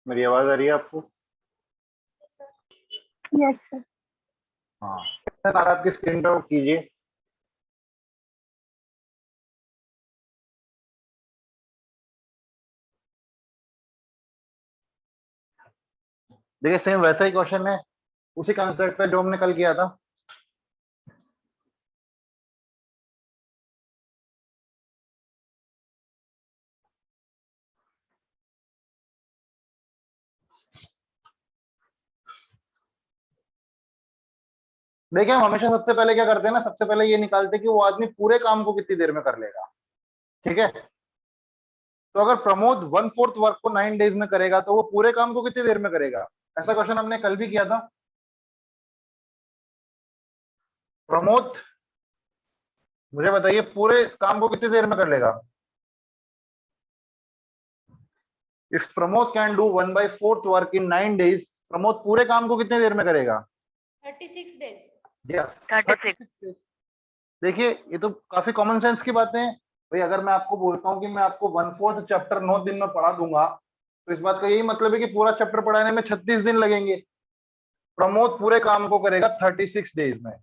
मेरी आवाज आ रही है आपको? Yes sir. हाँ सर, आपकी स्क्रीन पे कीजिए। देखिए सेम वैसा ही क्वेश्चन है, उसी कॉन्सेप्ट पे जो हमने कल किया था। देखिए हम हमेशा सबसे पहले क्या करते हैं ना, सबसे पहले ये निकालते हैं कि वो आदमी पूरे काम को कितनी देर में कर लेगा। ठीक है, तो अगर प्रमोद 1/4 वर्क को 9 डेज में करेगा तो वो पूरे काम को कितनी देर में करेगा? ऐसा क्वेश्चन हमने कल भी किया था। प्रमोद मुझे बताइए पूरे काम को कितनी देर में कर लेगा? If Pramod can do 1/4 work in 9 days, Pramod पूरे काम को कितनी देर में करेगा? 36 डेज। यस 36। 36। देखिए ये तो काफी कॉमन सेंस की बातें हैं भाई। अगर मैं आपको बोलता हूँ कि मैं आपको 1/4 चैप्टर 9 दिन में पढ़ा दूंगा, तो इस बात का यही मतलब है कि पूरा चैप्टर पढ़ाने में 36 दिन लगेंगे। प्रमोद पूरे काम को करेगा 36 डेज में।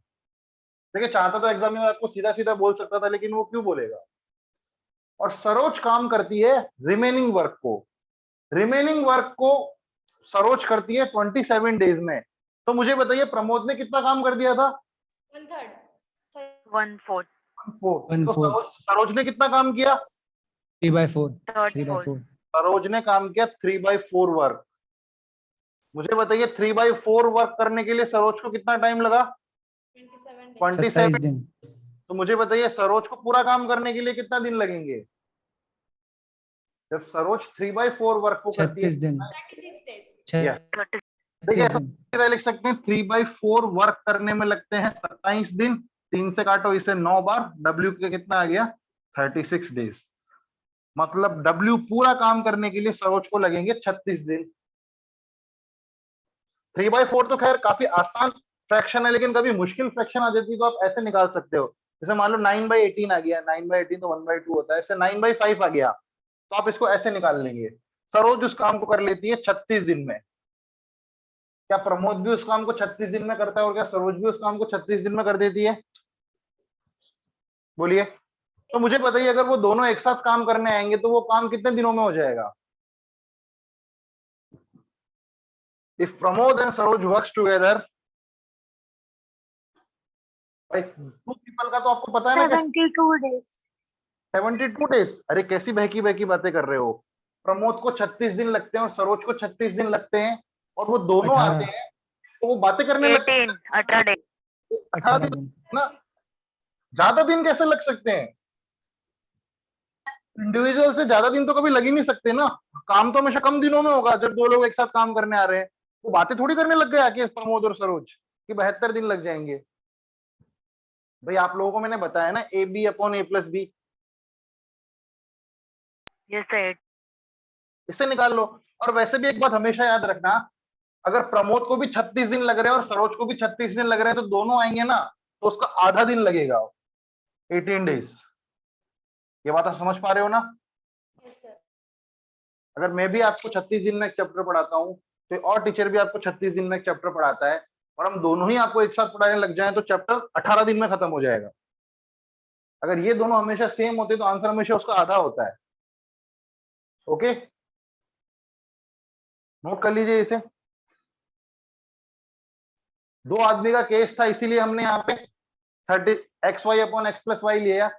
देखिए चाहता तो एग्जामिनर आपको सीधा सीधा बोल सकता था, लेकिन वो क्यों बोलेगा? और सरोज काम करती है रिमेनिंग वर्क को। रिमेनिंग वर्क को सरोज करती है 27 डेज में। तो मुझे बताइए प्रमोद ने कितना काम कर दिया था? 1/3। 1/4। 1/4। तो सरोज ने कितना काम किया? 3/4। सरोज ने काम किया 3/4 वर्क। मुझे बताइए 3/4 वर्क करने के लिए सरोज को कितना टाइम लगा? 27 दिन। तो मुझे बताइए सरोज को पूरा काम करने के लिए कितना दिन लगेंगे? जब सरोज 3/4 वर्क को करती है 36 दिन। 36 डेज। देखिए ऐसा लिख सकते हैं 3/4 वर्क करने में लगते हैं 27 दिन। 3 से काटो इसे 9 बार, W के कितना आ गया? 36 डेज। मतलब W पूरा काम करने के लिए सरोज को लगेंगे 36 दिन। 3/4 तो खैर काफी आसान फ्रैक्शन है, लेकिन कभी मुश्किल फ्रैक्शन आ जाती है तो आप ऐसे निकाल सकते हो। जैसे मान लो 9/18 आ गया, 9/18 तो 1/2 होता है, ऐसे 9/5 आ गया तो आप इसको ऐसे निकाल लेंगे। सरोज उस काम को कर लेती है 36 दिन में। क्या प्रमोद भी उस काम को 36 दिन में करता है, और क्या सरोज भी उस काम को 36 दिन में कर देती है? बोलिए। तो मुझे बताइए अगर वो दोनों एक साथ काम करने आएंगे तो वो काम कितने दिनों में हो जाएगा? If Pramod and Saroj works together, भाई 2 पीपल का तो आपको पता है ना? 72 डेज। 72 डेज? अरे कैसी बहकी बहकी बातें कर रहे हो। प्रमोद को 36 दिन लगते हैं और सरोज को 36 दिन लगते हैं, और वो दोनों 18 आते हैं तो वो बातें करने लगते 18 डेज। हैं। 18 दिन ना, ज्यादा दिन कैसे लग सकते हैं? इंडिविजुअल से ज्यादा दिन तो कभी लग ही नहीं सकते ना। काम तो हमेशा कम दिनों में होगा जब दो लोग एक साथ काम करने आ रहे हैं। वो बातें थोड़ी करने लग गए आके प्रमोद और सरोज कि 72 दिन लग जाएंगे। भाई आप लोगों को मैंने बताया ना, AB/A+B, यस सर। इससे निकाल लो। और वैसे भी एक बात हमेशा याद रखना, अगर प्रमोद को भी 36 दिन लग रहे हैं और सरोज को भी 36 दिन लग रहे हैं तो दोनों आएंगे ना, तो उसका आधा दिन लगेगा, 18 डेज। ये बात आप समझ पा रहे हो ना? Yes sir. अगर मैं भी आपको 36 दिन में एक चैप्टर पढ़ाता हूँ, तो और टीचर भी आपको 36 दिन में एक चैप्टर पढ़ाता है, और हम दोनों ही आपको एक साथ पढ़ाने लग जाए तो चैप्टर 18 दिन में खत्म हो जाएगा। अगर ये दोनों हमेशा सेम होते तो आंसर हमेशा उसका आधा होता है। ओके, नोट कर लीजिए इसे। दो आदमी का केस था, इसीलिए हमने यहाँ पे 30xy/x+y लिया।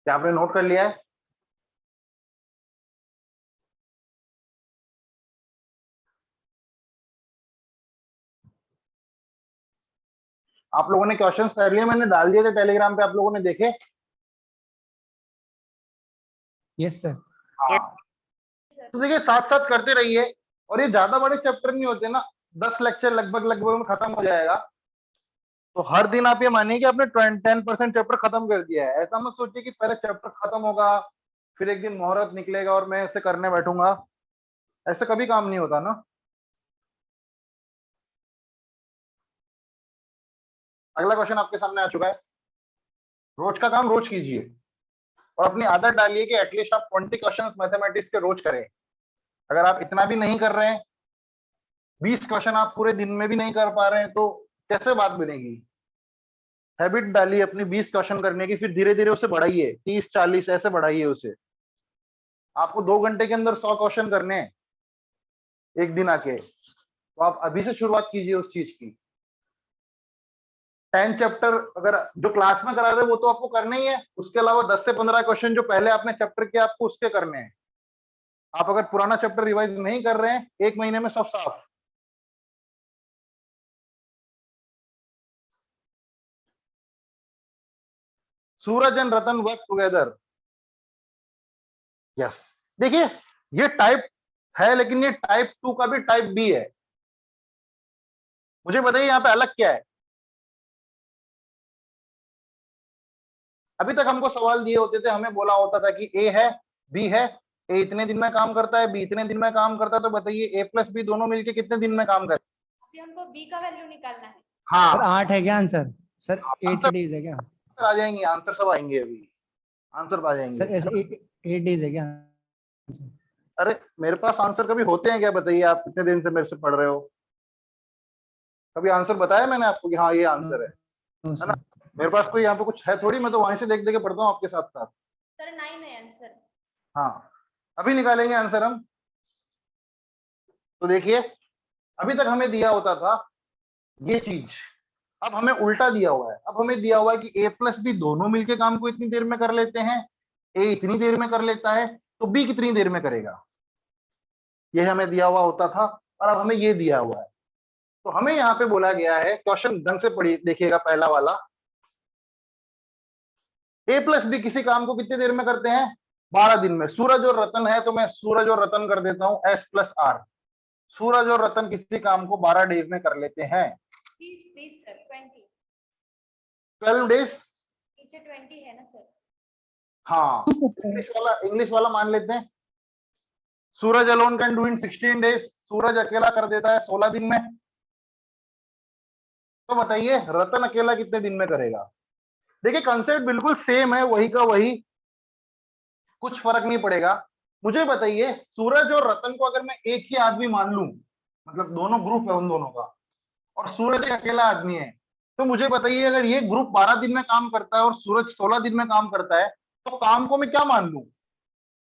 क्या आपने नोट कर लिया है? आप लोगों ने क्वेश्चंस कर लिए, मैंने डाल दिए थे टेलीग्राम पे, आप लोगों ने देखे? Yes sir. हाँ, तो देखिए साथ साथ करते रहिए, और ये ज्यादा बड़े चैप्टर नहीं होते ना, 10 लेक्चर लगभग लगभग में खत्म हो जाएगा। तो हर दिन आप ये मानिए कि आपने 10% चैप्टर खत्म कर दिया है। ऐसा मत सोचिए कि पहले चैप्टर खत्म होगा फिर एक दिन मुहूर्त निकलेगा और मैं इसे करने बैठूंगा, ऐसे कभी काम नहीं होता ना। अगला क्वेश्चन आपके सामने आ चुका है। रोज का काम रोज कीजिए और अपनी आदत डालिए कि एटलीस्ट आप 20 क्वेश्चंस मैथमेटिक्स के रोज करें। अगर आप इतना भी नहीं कर रहे हैं, 20 क्वेश्चन आप पूरे दिन में भी नहीं कर पा रहे हैं, तो कैसे बात बनेगी। हैबिट डालिए अपनी 20 क्वेश्चन करने की, फिर धीरे धीरे उसे बढ़ाइए, 30 40 ऐसे बढ़ाइए उसे। आपको 2 घंटे के अंदर 100 क्वेश्चन करने हैं एक दिन आके, तो आप अभी से शुरुआत कीजिए उस चीज की। 10 चैप्टर अगर जो क्लास में करा रहे वो तो आपको करना ही है, उसके अलावा 10 से 15 क्वेश्चन जो पहले आपने चैप्टर किया आपको उसके करने हैं। आप अगर पुराना चैप्टर रिवाइज नहीं कर रहे हैं, 1 महीने में सब साफ। Suraj and Ratan work together. Yes, देखिए ये टाइप है, लेकिन ये टाइप 2 का भी टाइप बी है। मुझे बताइए यहाँ पे अलग क्या है। अभी तक हमको सवाल दिए होते थे, हमें बोला होता था कि ए है बी है, ए इतने दिन में काम करता है बी इतने दिन में काम करता है, तो बताइए ए प्लस बी दोनों मिलके कितने दिन में काम करें। अभी हमको बी का वैल्यू निकालना है। हाँ सर 8 है क्या आंसर? सर 8 आंसर डेज है क्या? आ जाएंगे, आंसर सब आएंगे, अभी आंसर आ जाएंगे। सर ऐसे 8 डेज है क्या? अरे मेरे पास आंसर कभी होते हैं क्या, बताइए। आप कितने दिन से मेरे से पढ़ रहे हो, कभी आंसर बताया मैंने आपको कि हाँ ये आंसर है ना। मेरे पास कोई यहाँ पे कुछ है थोड़ी, मैं तो वहीं से देख देख के पढ़ता हूँ आपके साथ साथ। सर 9 है आंसर। हाँ अभी निकालेंगे आंसर हम। तो देखिए अभी तक हमें दिया होता था ये चीज, अब हमें उल्टा दिया हुआ है। अब हमें दिया हुआ है कि ए प्लस बी दोनों मिलके काम को इतनी देर में कर लेते हैं, ए इतनी देर में कर लेता है, तो बी कितनी देर में करेगा, ये हमें दिया हुआ होता था। और अब हमें ये दिया हुआ है, तो हमें यहाँ पे बोला गया है, क्वेश्चन ढंग से पढ़िए, देखिएगा पहला वाला। ए प्लस बी किसी काम को कितनी देर में करते हैं, 12 दिन में। सूरज और रतन है तो मैं सूरज और रतन कर देता हूं एस प्लस आर। सूरज और रतन किसी काम को 12 डेज में कर लेते हैं। 20 सर 20 12 डेज। नीचे 20 है ना सर। हाँ इंग्लिश वाला मान लेते हैं। Suraj alone can do in 16 days. Suraj अकेला कर देता है 16 दिन में। तो बताइए रतन अकेला कितने दिन में करेगा। देखिए कंसेप्ट बिल्कुल सेम है, वही का वही, कुछ फर्क नहीं पड़ेगा। मुझे बताइए सूरज और रतन को अगर मैं एक ही आदमी मान लूं, मतलब दोनों ग्रुप है उन दोनों का, और सूरज एक अकेला आदमी है, तो मुझे बताइए अगर ये ग्रुप 12 दिन में काम करता है और सूरज 16 दिन में काम करता है, तो काम को मैं क्या मान लूं।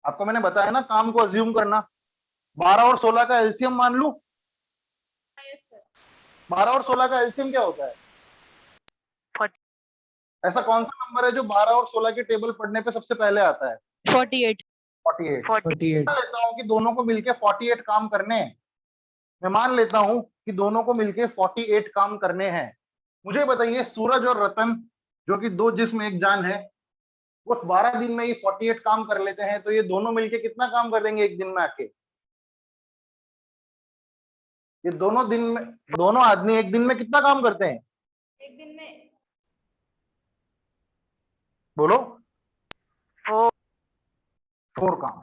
आपको मैंने बताया ना काम को अज्यूम करना। 12 और 16 का एलसीएम मान लूं। Yes sir. 12 और 16 का एलसीएम क्या होता है। 40 ऐसा कौन सा नंबर है जो 12 और 16 की टेबल पढ़ने पे सबसे पहले आता है। 48 48। 40 मान लेता हूं कि दोनों को मिलके 48 काम करने हैं। मैं मान लेता हूं कि दोनों को मिलके 48 काम करने हैं। मुझे बताइए सूरज और रतन जो कि दो जिस्म एक जान है, वो 12 दिन में ही 48 काम कर लेते हैं, तो ये दोनों मिलके कितना काम कर देंगे एक दिन में आके। ये दोनों दिन में, दोनों आदमी एक दिन में कितना काम करते हैं। एक दिन में बोलो। 4 4 काम।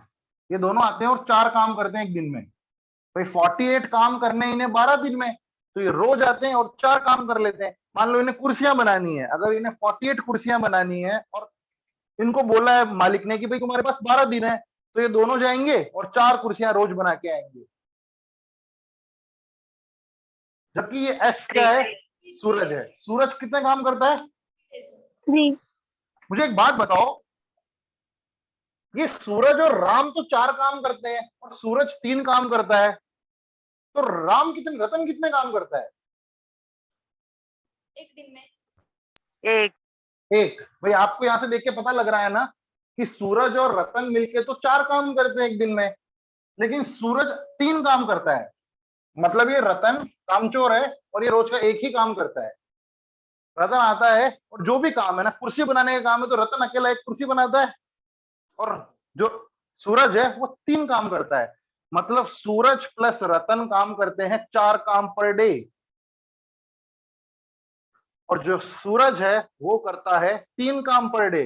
ये दोनों आते हैं और 4 काम करते हैं एक दिन में। भाई 48 काम करने इन्हें 12 दिन में, तो ये रोज आते हैं और 4 काम कर लेते हैं। मान लो इन्हें कुर्सियां बनानी है, अगर इन्हें 48 कुर्सियां बनानी है और इनको बोला है मालिक ने कि भाई तुम्हारे पास 12 दिन है, तो ये दोनों जाएंगे और 4 कुर्सियां रोज बना के आएंगे। जबकि ये एस क्या है, सूरज है। सूरज कितने काम करता है। 3 मुझे एक बात बताओ, ये सूरज और राम तो 4 काम करते हैं और सूरज 3 काम करता है, तो रतन कितने काम करता है। एक दिन में 1 एक। भाई आपको यहां से देख के पता लग रहा है ना कि सूरज और रतन मिलके तो 4 काम करते हैं एक दिन में, लेकिन सूरज 3 काम करता है। मतलब ये रतन कामचोर है और ये रोज का एक ही काम करता है। रतन आता है और जो भी काम है ना, कुर्सी बनाने का काम है, तो रतन अकेला एक कुर्सी बनाता है, और जो सूरज है वो 3 काम करता है। मतलब सूरज प्लस रतन काम करते हैं 4 काम पर डे, और जो सूरज है वो करता है 3 काम पर डे।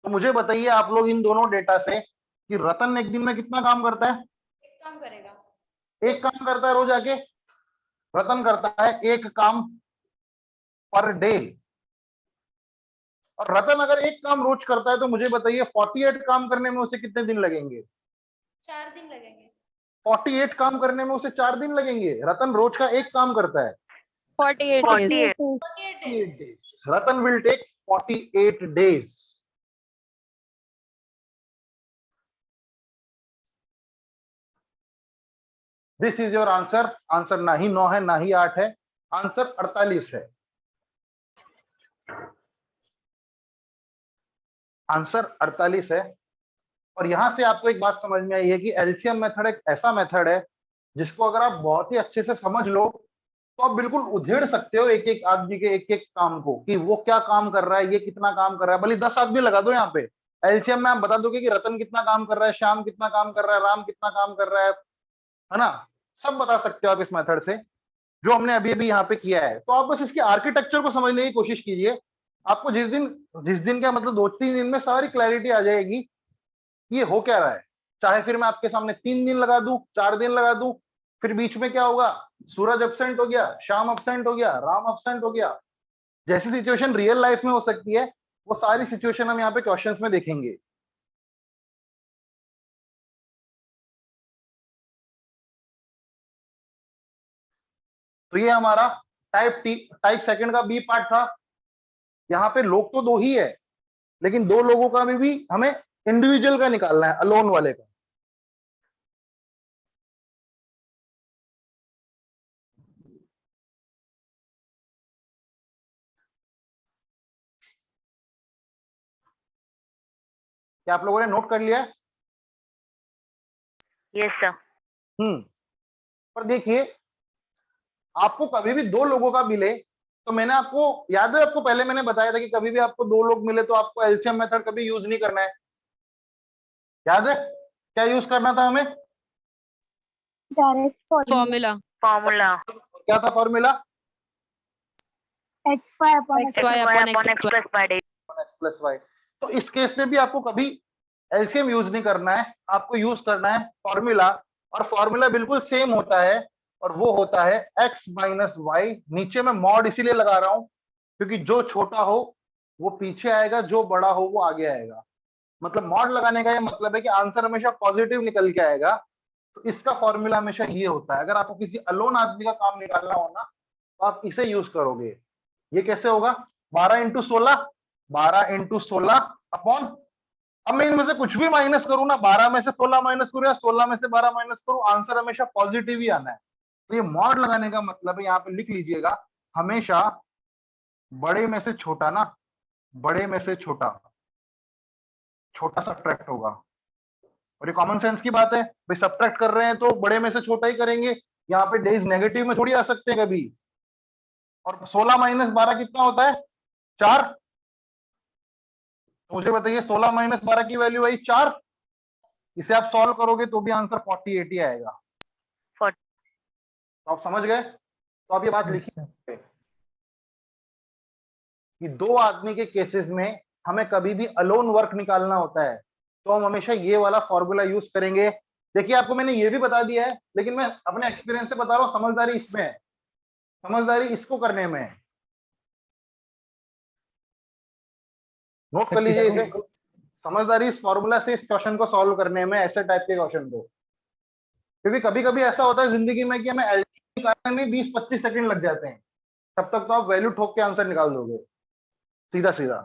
तो मुझे बताइए आप लोग इन दोनों डेटा से कि रतन एक दिन में कितना काम करता है? एक काम करेगा। एक काम करता है रोज आके, रतन करता है 1 काम पर डे। और रतन अगर 1 काम रोज करता है तो मुझे बताइए 48 काम करने में उसे कितने दिन लगेंगे? 4 दिन लगेंगे। 48 काम करने में उसे 4 दिन लगेंगे। रतन रोज का 1 काम करता है 48 48 48 days. Ratan will take 48 days. This is your answer. Answer ना ही 9 है ना ही 8 है, आंसर 48 है। आंसर 48 है। और यहां से आपको एक बात समझ में आई है कि एलसीएम मेथड एक ऐसा मेथड है जिसको अगर आप बहुत ही अच्छे से समझ लो तो आप बिल्कुल उधेड़ सकते हो एक एक आदमी के एक एक काम को, कि वो क्या काम कर रहा है, ये कितना काम कर रहा है। भले 10 आदमी लगा दो यहाँ पे, एलसीएम में आप बता दोगे कि रतन कितना काम कर रहा है, श्याम कितना काम कर रहा है, राम कितना काम कर रहा है ना, सब बता सकते हो आप इस मेथड से, जो हमने अभी अभी यहाँ पे किया है। तो आप बस इसके आर्किटेक्चर को समझने की कोशिश कीजिए। आपको जिस दिन क्या मतलब 2-3 दिन में सारी क्लैरिटी आ जाएगी कि ये हो क्या रहा है। चाहे फिर मैं आपके सामने 3 दिन लगा दूं, 4 दिन लगा दूं, फिर बीच में क्या होगा, सूरज एब्सेंट हो गया, शाम एब्सेंट हो गया, राम एब्सेंट हो गया। जैसी सिचुएशन रियल लाइफ में हो सकती है वो सारी सिचुएशन हम यहाँ पे क्वेश्चंस में देखेंगे। तो ये हमारा टाइप सेकंड का बी पार्ट था। यहाँ पे लोग तो 2 ही है, लेकिन 2 लोगों का भी हमें इंडिविजुअल का निकालना है, अलोन वाले का। क्या आप लोगों ने नोट कर लिया है? Yes sir. पर देखिए, आपको कभी भी 2 लोगों का मिले तो मैंने आपको याद है, आपको पहले मैंने बताया था कि कभी भी आपको 2 लोग मिले तो आपको एलसीएम मेथड कभी यूज नहीं करना है। याद है क्या यूज करना था हमें? डायरेक्ट फॉर्मूला फॉर्मूला क्या था formula? xy upon xy upon x x plus by day. x plus y. तो इस केस में भी आपको कभी एलसीएम यूज नहीं करना है, आपको यूज करना है फॉर्मूला। और फॉर्मूला बिल्कुल सेम होता है, और वो होता है x माइनस वाई। नीचे में मॉड इसीलिए लगा रहा हूं क्योंकि जो छोटा हो वो पीछे आएगा, जो बड़ा हो वो आगे आएगा। मतलब मॉड लगाने का ये मतलब है कि आंसर हमेशा पॉजिटिव निकल के आएगा। तो इसका फॉर्मूला हमेशा ये होता है। अगर आपको किसी अलोन आदमी का काम निकालना हो ना तो आप इसे यूज करोगे। ये कैसे होगा? 12 इंटू 16, 12 इंटू 16 अपॉन, अब मैं इनमें से कुछ भी माइनस करूं ना, 12 में से 16 माइनस करूं या 16 में से 12 माइनस करूं, आंसर हमेशा पॉजिटिव ही आना है। तो ये मॉड लगाने का मतलब है, यहाँ पे लिख लीजिएगा, हमेशा बड़े में से छोटा ना, बड़े में से छोटा, छोटा सब्ट्रैक्ट होगा। और ये कॉमन सेंस की बात है भाई, सब्ट्रैक्ट कर रहे हैं तो बड़े में से छोटा ही करेंगे। यहाँ पे डेज नेगेटिव में थोड़ी आ सकते हैं कभी। और 16 माइनस 12 कितना होता है? 4। तो मुझे बताइए 16 माइनस 12 की वैल्यू आई 4। इसे आप सॉल्व करोगे तो भी आंसर 48 ही आएगा। 40 तो आप समझ गए? तो आप ये बात Yes, लिखिए कि 2 आदमी के केसेस में हमें कभी भी अलोन वर्क निकालना होता है तो हम हमेशा ये वाला फॉर्मूला यूज करेंगे। देखिए आपको मैंने ये भी बता दिया है, लेकिन मैं अपने एक्सपीरियंस से बता रहा हूं, समझदारी इसमें है, समझदारी इसको करने में है। नोट कर लीजिए इसे, समझदारी इस फॉर्मूला से इस क्वेश्चन को सॉल्व करने में, ऐसे टाइप के क्वेश्चन को। क्योंकि कभी कभी ऐसा होता है जिंदगी में कि हमें एलसीएम निकालने में 20-25 सेकंड लग जाते हैं, तब तक तो आप वैल्यू ठोक के आंसर निकाल दोगे सीधा सीधा।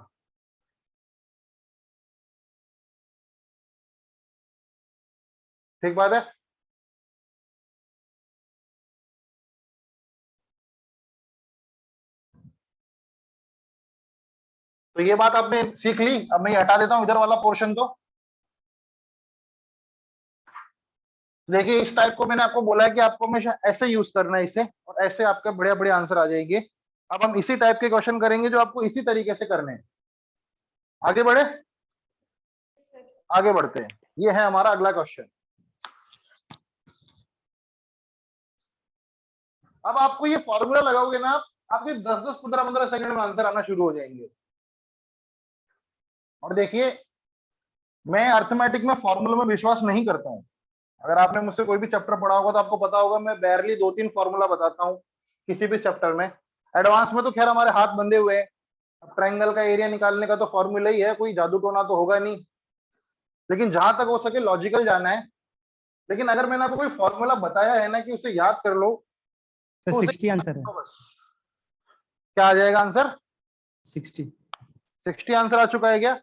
ठीक बात है? तो ये बात आपने सीख ली। अब मैं ये हटा देता हूं इधर वाला पोर्शन। तो देखिए इस टाइप को मैंने आपको बोला है कि आपको हमेशा ऐसे यूज करना है इसे, और ऐसे आपके बढ़िया बढ़िया आंसर आ जाएंगे। अब हम इसी टाइप के क्वेश्चन करेंगे जो आपको इसी तरीके से करने हैं। आगे बढ़े, आगे बढ़ते हैं। ये है हमारा अगला क्वेश्चन। अब आपको ये फॉर्मूला लगाओगे ना आप, आपके 10-10, 15-15 सेकंड में आंसर आना शुरू हो जाएंगे। और देखिए, मैं अर्थमेटिक में फॉर्मूला में विश्वास नहीं करता हूं। अगर आपने मुझसे कोई भी चैप्टर पढ़ा होगा तो आपको पता होगा मैं बैरली 2-3 फॉर्मूला बताता हूं किसी भी चैप्टर में। एडवांस में तो खैर हमारे हाथ बंधे हुए हैं। ट्रायंगल का एरिया निकालने का तो फॉर्मूला ही है, कोई जादू टोना तो होगा नहीं। लेकिन जहां तक हो सके लॉजिकल जाना है। लेकिन अगर मैंने आपको कोई फॉर्मूला बताया है ना कि उसे याद कर लो, सर तो उसे 60 आंसर है। बस क्या आ जाएगा आंसर? 60। 60 आंसर आ चुका है क्या?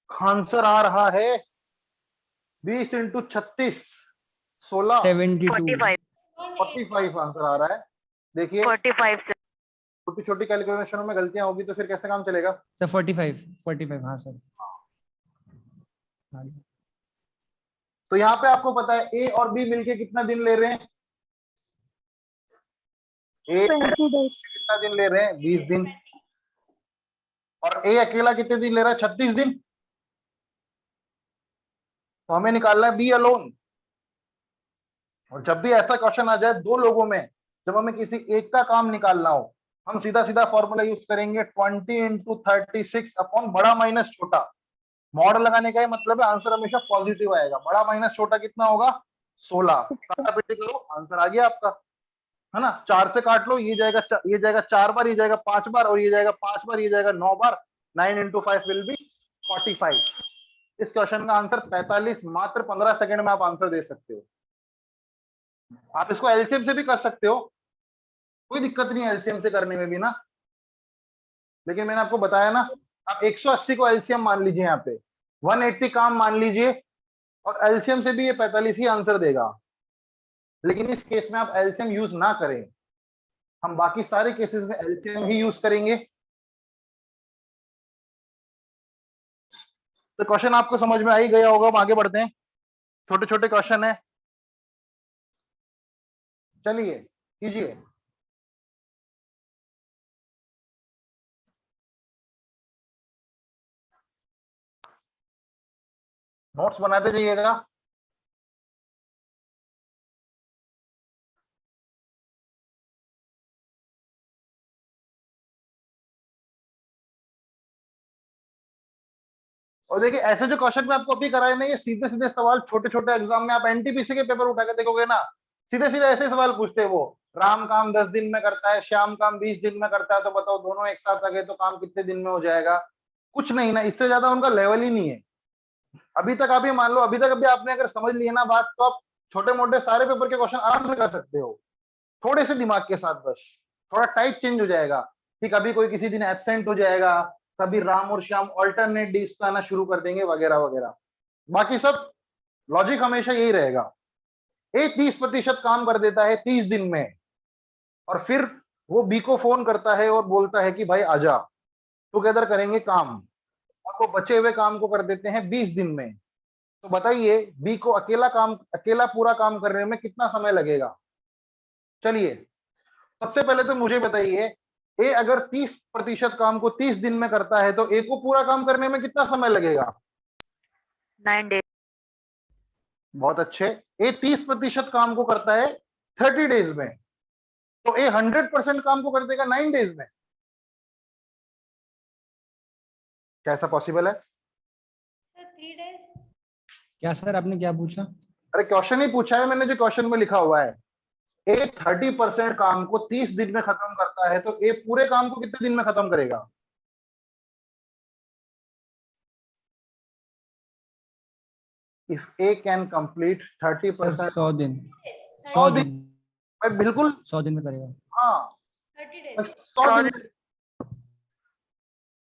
आंसर आ रहा है 20 इंटू 36, 16, 72। 45 45 आंसर आ रहा है। देखिए 45 से छोटी छोटी कैलकुलेशनों में गलतियां होगी तो फिर कैसे काम चलेगा? सर 45 हाँ सर। हाँ। तो यहाँ पे आपको पता है ए और बी मिलके कितना दिन ले रहे हैं? ए 20 days. कितना दिन ले रहे हैं? 20 दिन। और ए अकेला कितने दिन ले रहा है? 36 दिन। तो हमें निकालना है बी अलोन। और जब भी ऐसा क्वेश्चन आ जाए दो लोगों में, जब हमें किसी एक का काम निकालना हो, हम सीधा सीधा फॉर्मूला यूज करेंगे 20 इंटू 36 अपॉन बड़ा माइनस छोटा। मॉड लगाने का मतलब है आंसर हमेशा पॉजिटिव आएगा। बड़ा माइनस छोटा कितना होगा? 16। काटापीटी करो, आंसर आ गया आपका, है ना। 4 से काट लो, ये जाएगा 4 बार, ये जाएगा 5 बार, और ये जाएगा 5 बार, ये जाएगा 9 बार। 9 इंटू 5 विल बी 45। इस क्वेश्चन का आंसर 45, मात्र 15 सेकंड में आप आंसर दे सकते हो। आप इसको एलसीएम से भी कर सकते हो, कोई दिक्कत नहीं है एलसीएम से करने में भी ना। लेकिन मैंने आपको बताया ना, आप 180 को एलसीएम मान लीजिए, यहाँ पे 180 काम मान लीजिए, और एलसीएम से भी ये 45 ही आंसर देगा। लेकिन इस केस में आप एलसीएम यूज ना करें, हम बाकी सारे केसेस में एलसीएम ही यूज करेंगे। तो क्वेश्चन आपको समझ में आ ही गया होगा। हम आगे बढ़ते हैं, छोटे छोटे क्वेश्चन है, चलिए कीजिए। नोट्स बनाते जाइएगा। और देखिए, ऐसे जो क्वेश्चन में आपको अभी कराए ना, ये सीधे सीधे सवाल छोटे छोटे एग्जाम में आप एनटीपीसी के पेपर उठा के देखोगे ना, सीधे सीधे ऐसे सवाल पूछते हैं वो। राम काम 10 दिन में करता है, श्याम काम 20 दिन में करता है, तो बताओ दोनों एक साथ आ गए तो काम कितने दिन में हो जाएगा? कुछ नहीं ना, इससे ज्यादा उनका लेवल ही नहीं है। अभी तक आप ये मान लो, अभी तक अभी आपने अगर समझ लिया ना बात, तो आप छोटे मोटे सारे पेपर के क्वेश्चन आराम से कर सकते हो, थोड़े से दिमाग के साथ। बस थोड़ा टाइप चेंज हो जाएगा कि कभी कोई किसी दिन एब्सेंट हो जाएगा, कभी राम और श्याम ऑल्टरनेट डेज पे आना शुरू कर देंगे, वगैरह वगैरह। बाकी सब लॉजिक हमेशा यही रहेगा। ए 30% काम कर देता है 30 दिन में, और फिर वो बी को फोन करता है और बोलता है कि भाई आजा, टुगेदर करेंगे काम, और वो बचे हुए काम को कर देते हैं 20 दिन में। तो बताइए बी को अकेला पूरा काम करने में कितना समय लगेगा? चलिए सबसे पहले तो मुझे बताइए, ए अगर 30% काम को 30 दिन में करता है तो ए को पूरा काम करने में कितना समय लगेगा? 9 days बहुत अच्छे। ए 30% काम को करता है 30 डेज में, तो ए 100% काम को कर देगा 9 डेज में। क्या ऐसा पॉसिबल है? Sir, 3 days. क्या सर आपने क्या पूछा? अरे क्वेश्चन ही पूछा है मैंने, जो क्वेश्चन में लिखा हुआ है। ए 30% काम को 30 दिन में खत्म करता है, तो ए पूरे काम को कितने दिन में खत्म करेगा? If A can complete sir 30%, 100 दिन। 100 दिन। भाई बिल्कुल, 100 दिन में करेगा। हाँ 30 भाई days. 100 दिन।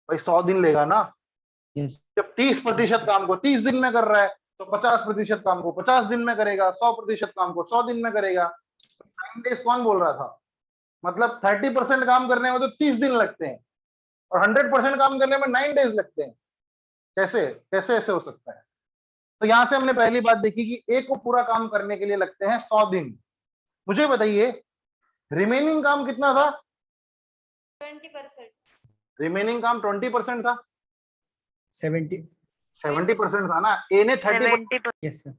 भाई 100 दिन लेगा ना। यस। जब 30% काम को 30 दिन में कर रहा है, तो 50% काम को 50 दिन में करेगा, 100% काम को 100 दिन में करेगा। 9 डेज कौन बोल रहा था? मतलब 30% काम करने में तो 30 दिन लगते हैं, और 100% काम करने में 9 डेज लगते हैं। कैसे कैसे ऐसे हो सकता है? तो यहां से हमने पहली बात देखी कि ए को पूरा काम करने के लिए लगते हैं 100 दिन। मुझे बताइए रिमेनिंग काम कितना था? 20%. रिमेनिंग काम 20% था। 70 70% था ना, ए ने 30 70%. Yes sir.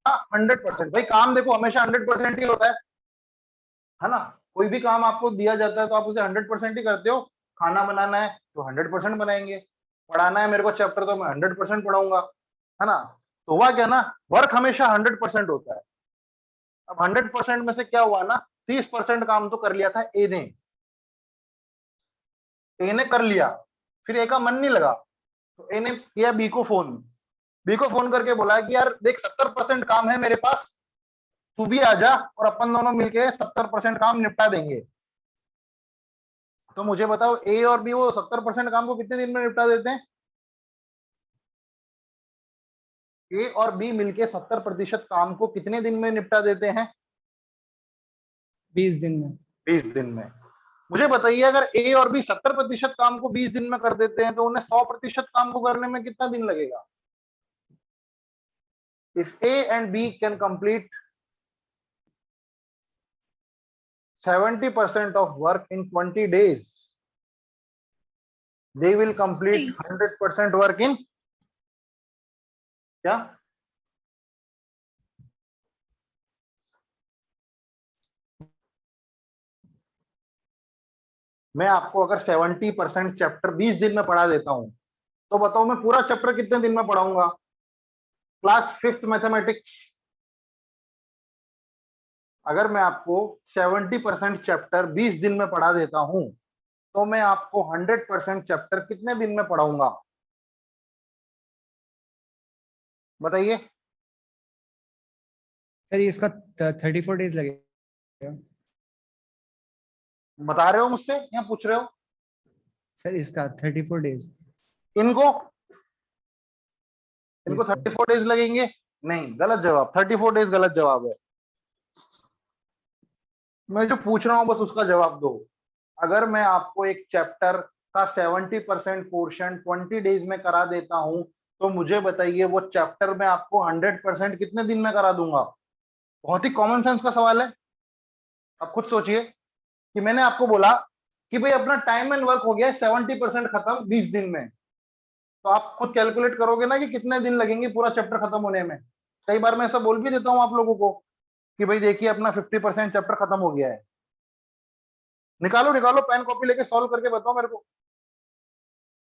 100%. भाई काम देखो हमेशा 100% ही होता है ना? कोई भी काम आपको दिया जाता है तो आप उसे 100% ही करते हो. खाना बनाना है तो 100% बनाएंगे, पढ़ाना है मेरे को चैप्टर तो मैं 100% पढ़ाऊंगा, है ना? तो हुआ क्या ना, वर्क हमेशा 100% होता है. अब 100% में से क्या हुआ ना, 30% काम तो कर लिया था ए ने. ए ने कर लिया, फिर ए का मन नहीं लगा तो ए ने किया बी को फोन. बी को फोन करके बोला कि यार देख 70% काम है मेरे पास, तू भी आ जा और अपन दोनों मिलके 70% काम निपटा देंगे. तो मुझे बताओ ए और बी वो 70% काम को कितने दिन में निपटा देते हैं? ए और बी मिलके 70% काम को कितने दिन में निपटा देते हैं? 20 दिन में. 20 दिन में. मुझे बताइए अगर ए और बी 70% काम को 20 दिन में कर देते हैं तो उन्हें 100% काम को करने में कितना दिन लगेगा? If A and B can complete 70% of work in 20 days, they will complete 100% work in क्या? मैं आपको अगर 70% चैप्टर 20 दिन में पढ़ा देता हूं तो बताओ मैं पूरा चैप्टर कितने दिन में पढ़ाऊंगा? Class 5th mathematics. अगर मैं आपको 70% चैप्टर 20 दिन में पढ़ा देता हूं तो मैं आपको 100% चैप्टर कितने दिन में पढ़ाऊंगा? बताइए. सर इसका 34 डेज लगेगा. बता रहे हो मुझसे या पूछ रहे हो? सर इसका 34 डेज. इनको Yes, sir. 34 डेज लगेंगे? नहीं, गलत जवाब. 34 डेज गलत जवाब है. मैं जो पूछ रहा हूं बस उसका जवाब दो. अगर मैं आपको एक चैप्टर का 70% पोर्शन 20 डेज में करा देता हूं तो मुझे बताइए वो चैप्टर में आपको 100% कितने दिन में करा दूंगा? बहुत ही कॉमन सेंस का सवाल है. आप खुद सोचिए कि मैंने आपको बोला कि भाई अपना टाइम एंड वर्क हो गया 70% खत्म 20 दिन में, तो आप खुद कैलकुलेट करोगे ना कि कितने दिन लगेंगे पूरा चैप्टर खत्म होने में. कई बार मैं ऐसा बोल भी देता हूं आप लोगों को कि भाई देखिए अपना 50% चैप्टर खत्म हो गया है. निकालो निकालो पेन कॉपी लेके सॉल्व करके बताओ मेरे को.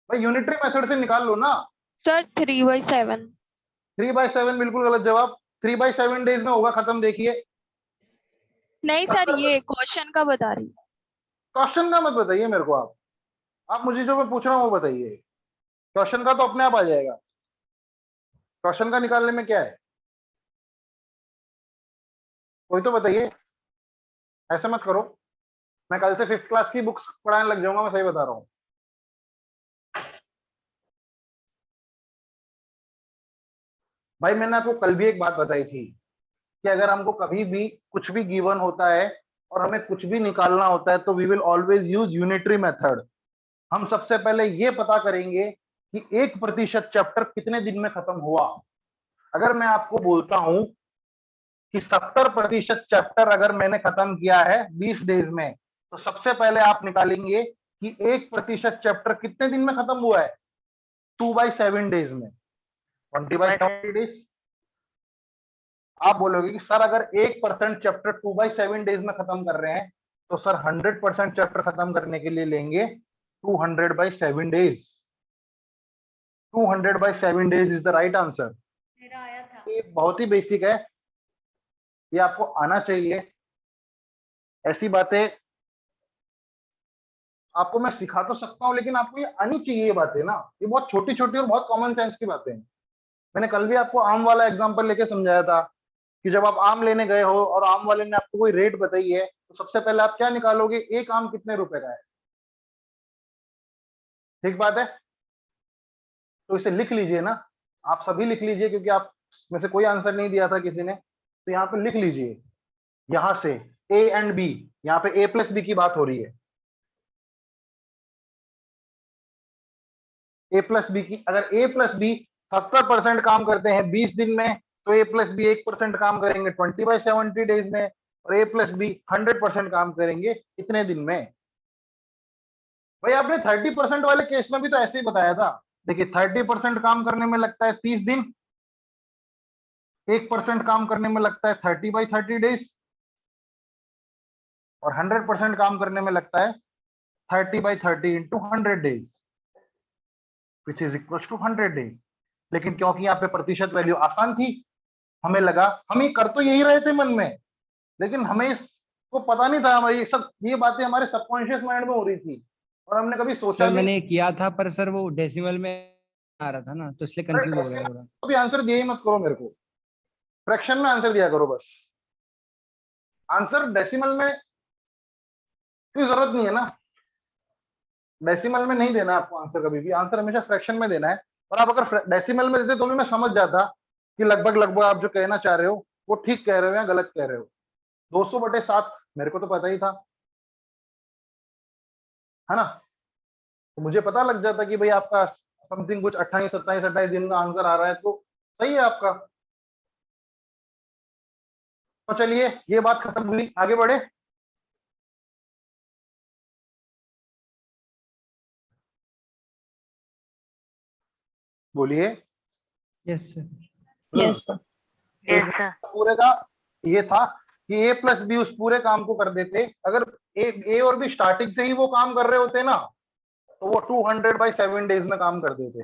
भाई यूनिटरी मेथड से निकाल लो ना. सर 3/7. 3/7 बिल्कुल गलत जवाब. 3/7 डेज में होगा खत्म. देखिए नहीं सर, ये क्वेश्चन का बता रही. क्वेश्चन का मत बताइए मेरे को. आप मुझे जो मैं पूछ रहा हूँ वो बताइए. क्वेश्चन का तो अपने आप आ जाएगा. क्वेश्चन का निकालने में क्या है? कोई तो बताइए. ऐसे मत करो, मैं कल से 5th क्लास की बुक्स पढ़ाने लग जाऊंगा. मैं सही बता रहा हूँ. भाई मैंने आपको कल भी एक बात बताई थी कि अगर हमको कभी भी कुछ भी गिवन होता है और हमें कुछ भी निकालना होता है तो we will always use unitary method. हम सबसे पहले ये पता करेंगे कि 1% चैप्टर कितने दिन में खत्म हुआ. अगर मैं आपको बोलता हूं कि 70% चैप्टर अगर मैंने खत्म किया है 20 डेज में, तो सबसे पहले आप निकालेंगे कि 1% चैप्टर कितने दिन में खत्म हुआ है? 2/7 डेज में. 20/70 डेज. आप बोलोगे कि सर अगर 1% चैप्टर 2/7 डेज में खत्म कर रहे हैं तो सर 100% चैप्टर खत्म करने के लिए लेंगे 200/7 days. 200/7 days is the right answer. मेरा आया था. ये बहुत ही बेसिक है, ये आपको आना चाहिए. ऐसी बातें आपको मैं सिखा तो सकता हूं लेकिन आपको ये आनी चाहिए. ये बातें ना, ये बहुत छोटी छोटी और बहुत कॉमन सेंस की बातें हैं. मैंने कल भी आपको आम वाला एग्जांपल लेके समझाया था कि जब आप आम लेने गए हो और आम वाले ने आपको कोई रेट बताई है तो सबसे पहले आप क्या निकालोगे? एक आम कितने रुपए का है. ठीक बात है. तो इसे लिख लीजिए ना, आप सभी लिख लीजिए क्योंकि आप में से कोई आंसर नहीं दिया था किसी ने. तो यहाँ पे लिख लीजिए. यहां से ए एंड बी, यहाँ पे ए प्लस बी की बात हो रही है. ए प्लस बी की, अगर ए प्लस बी 70% काम करते हैं 20 दिन में तो ए प्लस बी 1% काम करेंगे 20/70 डेज में, और ए प्लस बी 100% काम करेंगे कितने दिन में? भाई आपने 30% वाले केस में भी तो ऐसे ही बताया था. देखिए 30% काम करने में लगता है 30 दिन, 1% काम करने में लगता है 30/30 days, और 100% काम करने में लगता है 30/30 into 100 days, which is equals to 100 days। लेकिन क्योंकि यहाँ पे प्रतिशत वैल्यू आसान थी, हमें लगा, हम ये कर तो यही रहे थे मन में, लेकिन हमें इसको पता नहीं था, हमारी सब ये बातें हमारे सबकॉन्शियस माइंड में हो रही थी और हमने कभी सोचा सर भी मैंने किया था, पर सर वो डेसिमल में आ रहा था ना, तो इसलिए कंफ्यूज हो गया थोड़ा। अभी आंसर दिया ही मत करो मेरे को, फ्रैक्शन में आंसर दिया करो बस। आंसर डेसिमल में कोई जरूरत नहीं है ना, डेसिमल में नहीं देना आपको आंसर, कभी भी आंसर हमेशा फ्रैक्शन में देना है। और आप अगर डेसिमल में देते तो भी मैं समझ जाता कि लगभग लगभग आप जो कहना चाह रहे हो वो ठीक कह रहे हो या गलत कह रहे हो। 200/7 मेरे को तो पता ही था, है ना, तो मुझे पता लग जाता कि भाई आपका समथिंग कुछ 28-27-28 दिन का आंसर आ रहा है, तो सही है आपका। तो चलिए ये बात खत्म हुई, आगे बढ़े। बोलिए। Yes sir. Yes sir. तो Yes, इसमें sir. पूरे का ये था कि ए प्लस बी उस पूरे काम को कर देते। अगर ए और बी स्टार्टिंग से ही वो काम कर रहे होते ना, तो वो 200/7 days में काम कर देते।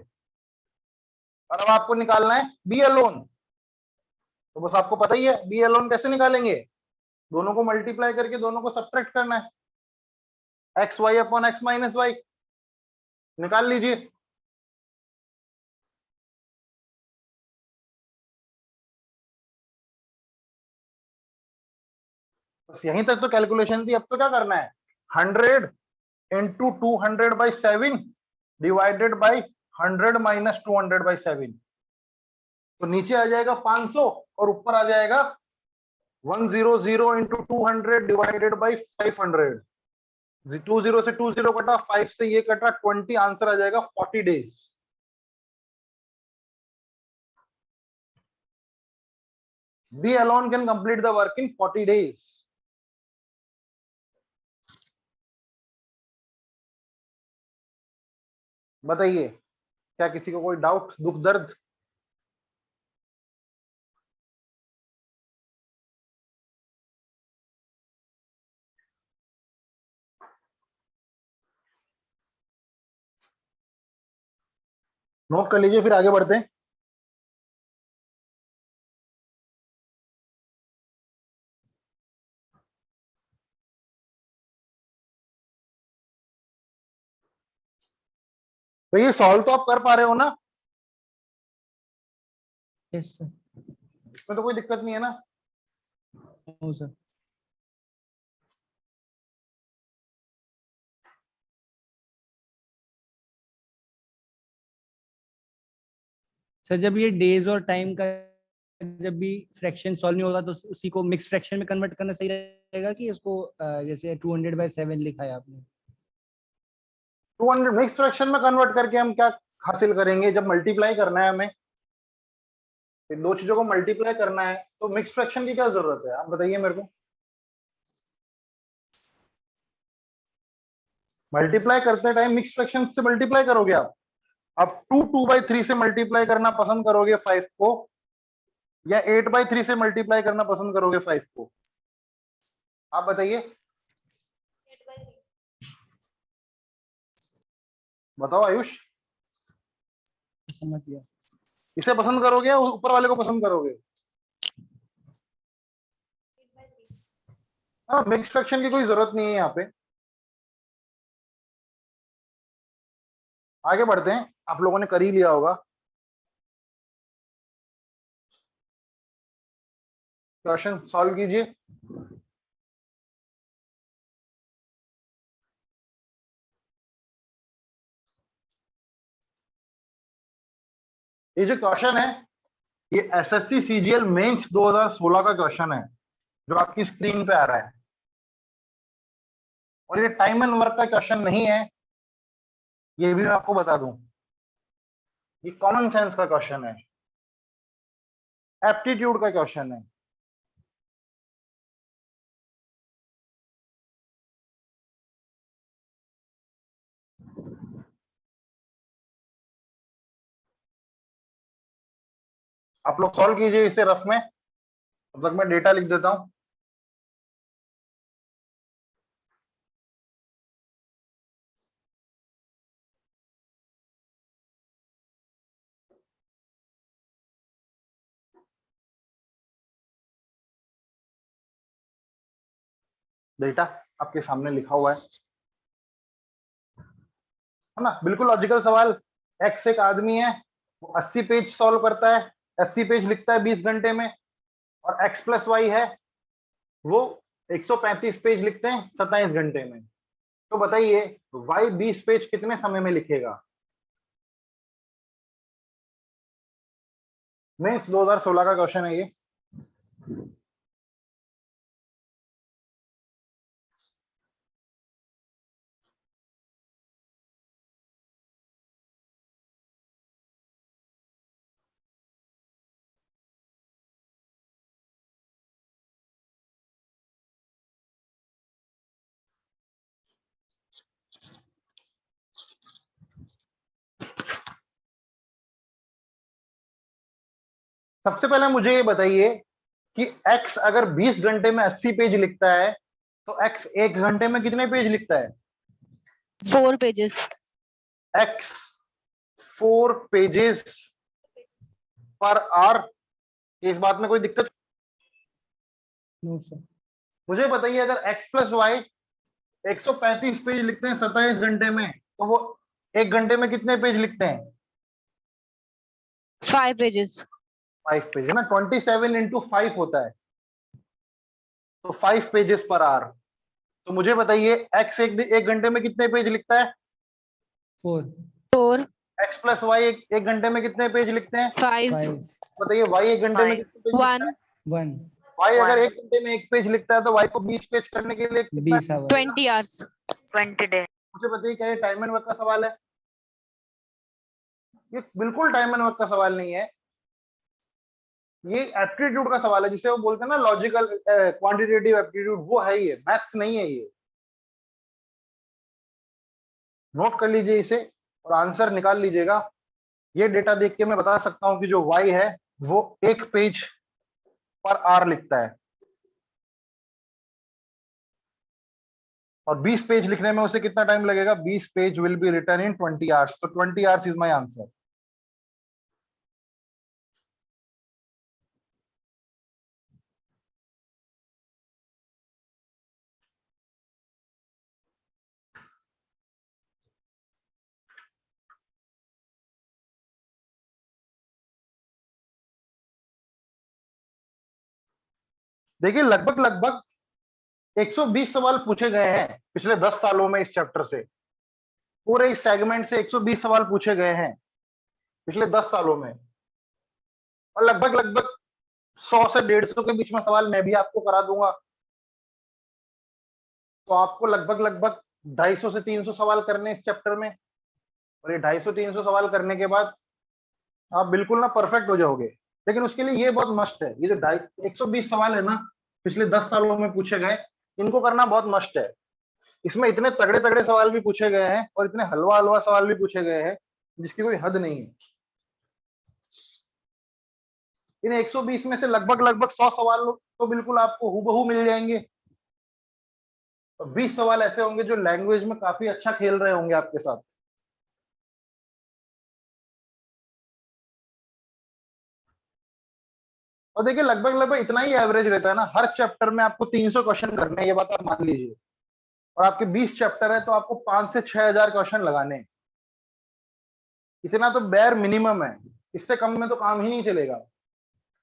और अब आपको निकालना है बी अलोन, तो बस आपको पता ही है बी अलोन कैसे निकालेंगे, दोनों को मल्टीप्लाई करके दोनों को सब्ट्रैक्ट करना है, x y upon x minus y, निकाल लीजिए। बस यहीं तक तो कैलकुलेशन थी, अब तो क्या करना है, 100 इंटू 200/7 डिवाइडेड बाई 100 माइनस 200/7, तो नीचे आ जाएगा 500 और ऊपर आ जाएगा 100 इंटू 200 डिवाइडेड बाई 500। 20 से 20 कटा, 5 से ये कटा, 20, आंसर आ जाएगा 40 days। B alone can complete the work in 40 days। बताइए, क्या किसी को कोई डाउट, दुख दर्द? नोट कर लीजिए, फिर आगे बढ़ते हैं। तो ये सॉल्व तो आप कर पा रहे हो ना, यस सर। इसमें तो कोई दिक्कत नहीं है ना। No sir. सर जब ये डेज और टाइम का जब भी फ्रैक्शन सॉल्व नहीं होता, तो उसी को मिक्स फ्रैक्शन में कन्वर्ट करना सही रहेगा कि इसको जैसे 200/7 लिखा है आपने? 200 मिक्स फ्रैक्शन में कन्वर्ट करके हम क्या हासिल करेंगे, जब मल्टीप्लाई करना है हमें, फिर दो चीजों को मल्टीप्लाई करना है, तो मिक्स फ्रैक्शन की क्या जरूरत है, आप बताइए मेरे को। मल्टीप्लाई करते टाइम मिक्स फ्रैक्शन से मल्टीप्लाई करोगे आप। अब 2/3 से मल्टीप्लाई करना पसंद करोगे 5 को, या 8/3 से मल्टीप्लाई करना पसंद करोगे 5 को, आप बताइए, बताओ आयुष। समझ गया। इसे पसंद करोगे या ऊपर वाले को पसंद करोगे? हाँ, मिक्स फ्रैक्शन की कोई जरूरत नहीं है यहाँ पे। आगे बढ़ते हैं, आप लोगों ने कर ही लिया होगा। क्वेश्चन सॉल्व कीजिए। ये जो क्वेश्चन है, ये एसएससी सीजीएल मेंस 2016 का क्वेश्चन है, जो आपकी स्क्रीन पे आ रहा है। और ये टाइम एंड वर्क का क्वेश्चन नहीं है, ये भी मैं आपको बता दूं, ये कॉमन सेंस का क्वेश्चन है, एप्टीट्यूड का क्वेश्चन है। आप लोग सॉल्व कीजिए इसे रफ में, तब तक मैं डेटा लिख देता हूं। डेटा आपके सामने लिखा हुआ है ना, बिल्कुल लॉजिकल सवाल। एक्स एक आदमी है, वो 80 पेज सॉल्व करता है, 80 पेज लिखता है 20 घंटे में, और एक्स प्लस वाई है, वो 135 पेज लिखते हैं 27 घंटे में। तो बताइए वाई 20 पेज कितने समय में लिखेगा? मेंस 2016 का क्वेश्चन है ये। सबसे पहले मुझे ये बताइए कि x अगर 20 घंटे में 80 पेज लिखता है तो x एक घंटे में कितने पेज लिखता है? 4 pages. x 4 pages per hour. इस बात में कोई दिक्कत? No sir. मुझे बताइए अगर x प्लस वाई 135 पेज लिखते हैं 27 घंटे में, तो वो एक घंटे में कितने पेज लिखते हैं? 5 pages. 5 पेज है ना, 27 इंटू 5 होता है, तो 5 पेजेस पर आवर। तो मुझे बताइए x एक घंटे में कितने पेज लिखता है? 4 4. x प्लस वाई एक घंटे में कितने पेज लिखते हैं? 5. 5 बताइए y एक घंटे में 5. कितने पेज लिखता 1. है? 1 y अगर 1. एक घंटे में एक पेज लिखता है तो y को 20 पेज करने के लिए कितना 20 आवर 20 hours. 20 days. मुझे बताइए क्या ये टाइम एंड वर्क का सवाल है? ये बिल्कुल टाइम एंड वर्क का सवाल नहीं है, ये एप्टीट्यूड का सवाल है, जिसे वो बोलते हैं ना लॉजिकल क्वांटिटेटिव एप्टीट्यूड, वो है ये, मैथ्स नहीं है ये। नोट कर लीजिए इसे और आंसर निकाल लीजिएगा। ये डेटा देख के मैं बता सकता हूं कि जो y है वो एक पेज पर आवर लिखता है, और 20 पेज लिखने में उसे कितना टाइम लगेगा? 20 page will be written in 20 hours. तो 20 आवर्स इज माय आंसर। देखिए लगभग लगभग 120 सवाल पूछे गए हैं पिछले 10 सालों में इस चैप्टर से, पूरे इस सेगमेंट से 120 सवाल पूछे गए हैं पिछले 10 सालों में, और लगभग लगभग 100 से 150 के बीच में सवाल मैं भी आपको करा दूंगा। तो आपको लगभग लगभग 250 से 300 सवाल करने इस चैप्टर में, और ये 250-300 सवाल करने के बाद आप बिल्कुल ना परफेक्ट हो जाओगे। लेकिन उसके लिए ये बहुत मस्ट है, ये जो 120 सवाल है ना पिछले 10 सालों में पूछे गए, इनको करना बहुत मस्ट है। इसमें इतने तगड़े तगड़े सवाल भी पूछे गए हैं और इतने हलवा हलवा सवाल भी पूछे गए हैं जिसकी कोई हद नहीं है। इन 120 में से लगभग लगभग 100 सवाल तो बिल्कुल आपको हूबहू मिल जाएंगे, और 20 सवाल ऐसे होंगे जो लैंग्वेज में काफी अच्छा खेल रहे होंगे आपके साथ। और देखिए लगभग लगभग इतना ही एवरेज रहता है ना, हर चैप्टर में आपको 300 क्वेश्चन करने हैं, ये बात आप मान लीजिए, और आपके 20 चैप्टर है तो आपको 5 से 6 हजार क्वेश्चन लगाने हैं। इतना तो बेयर मिनिमम है, इससे कम में तो काम ही नहीं चलेगा।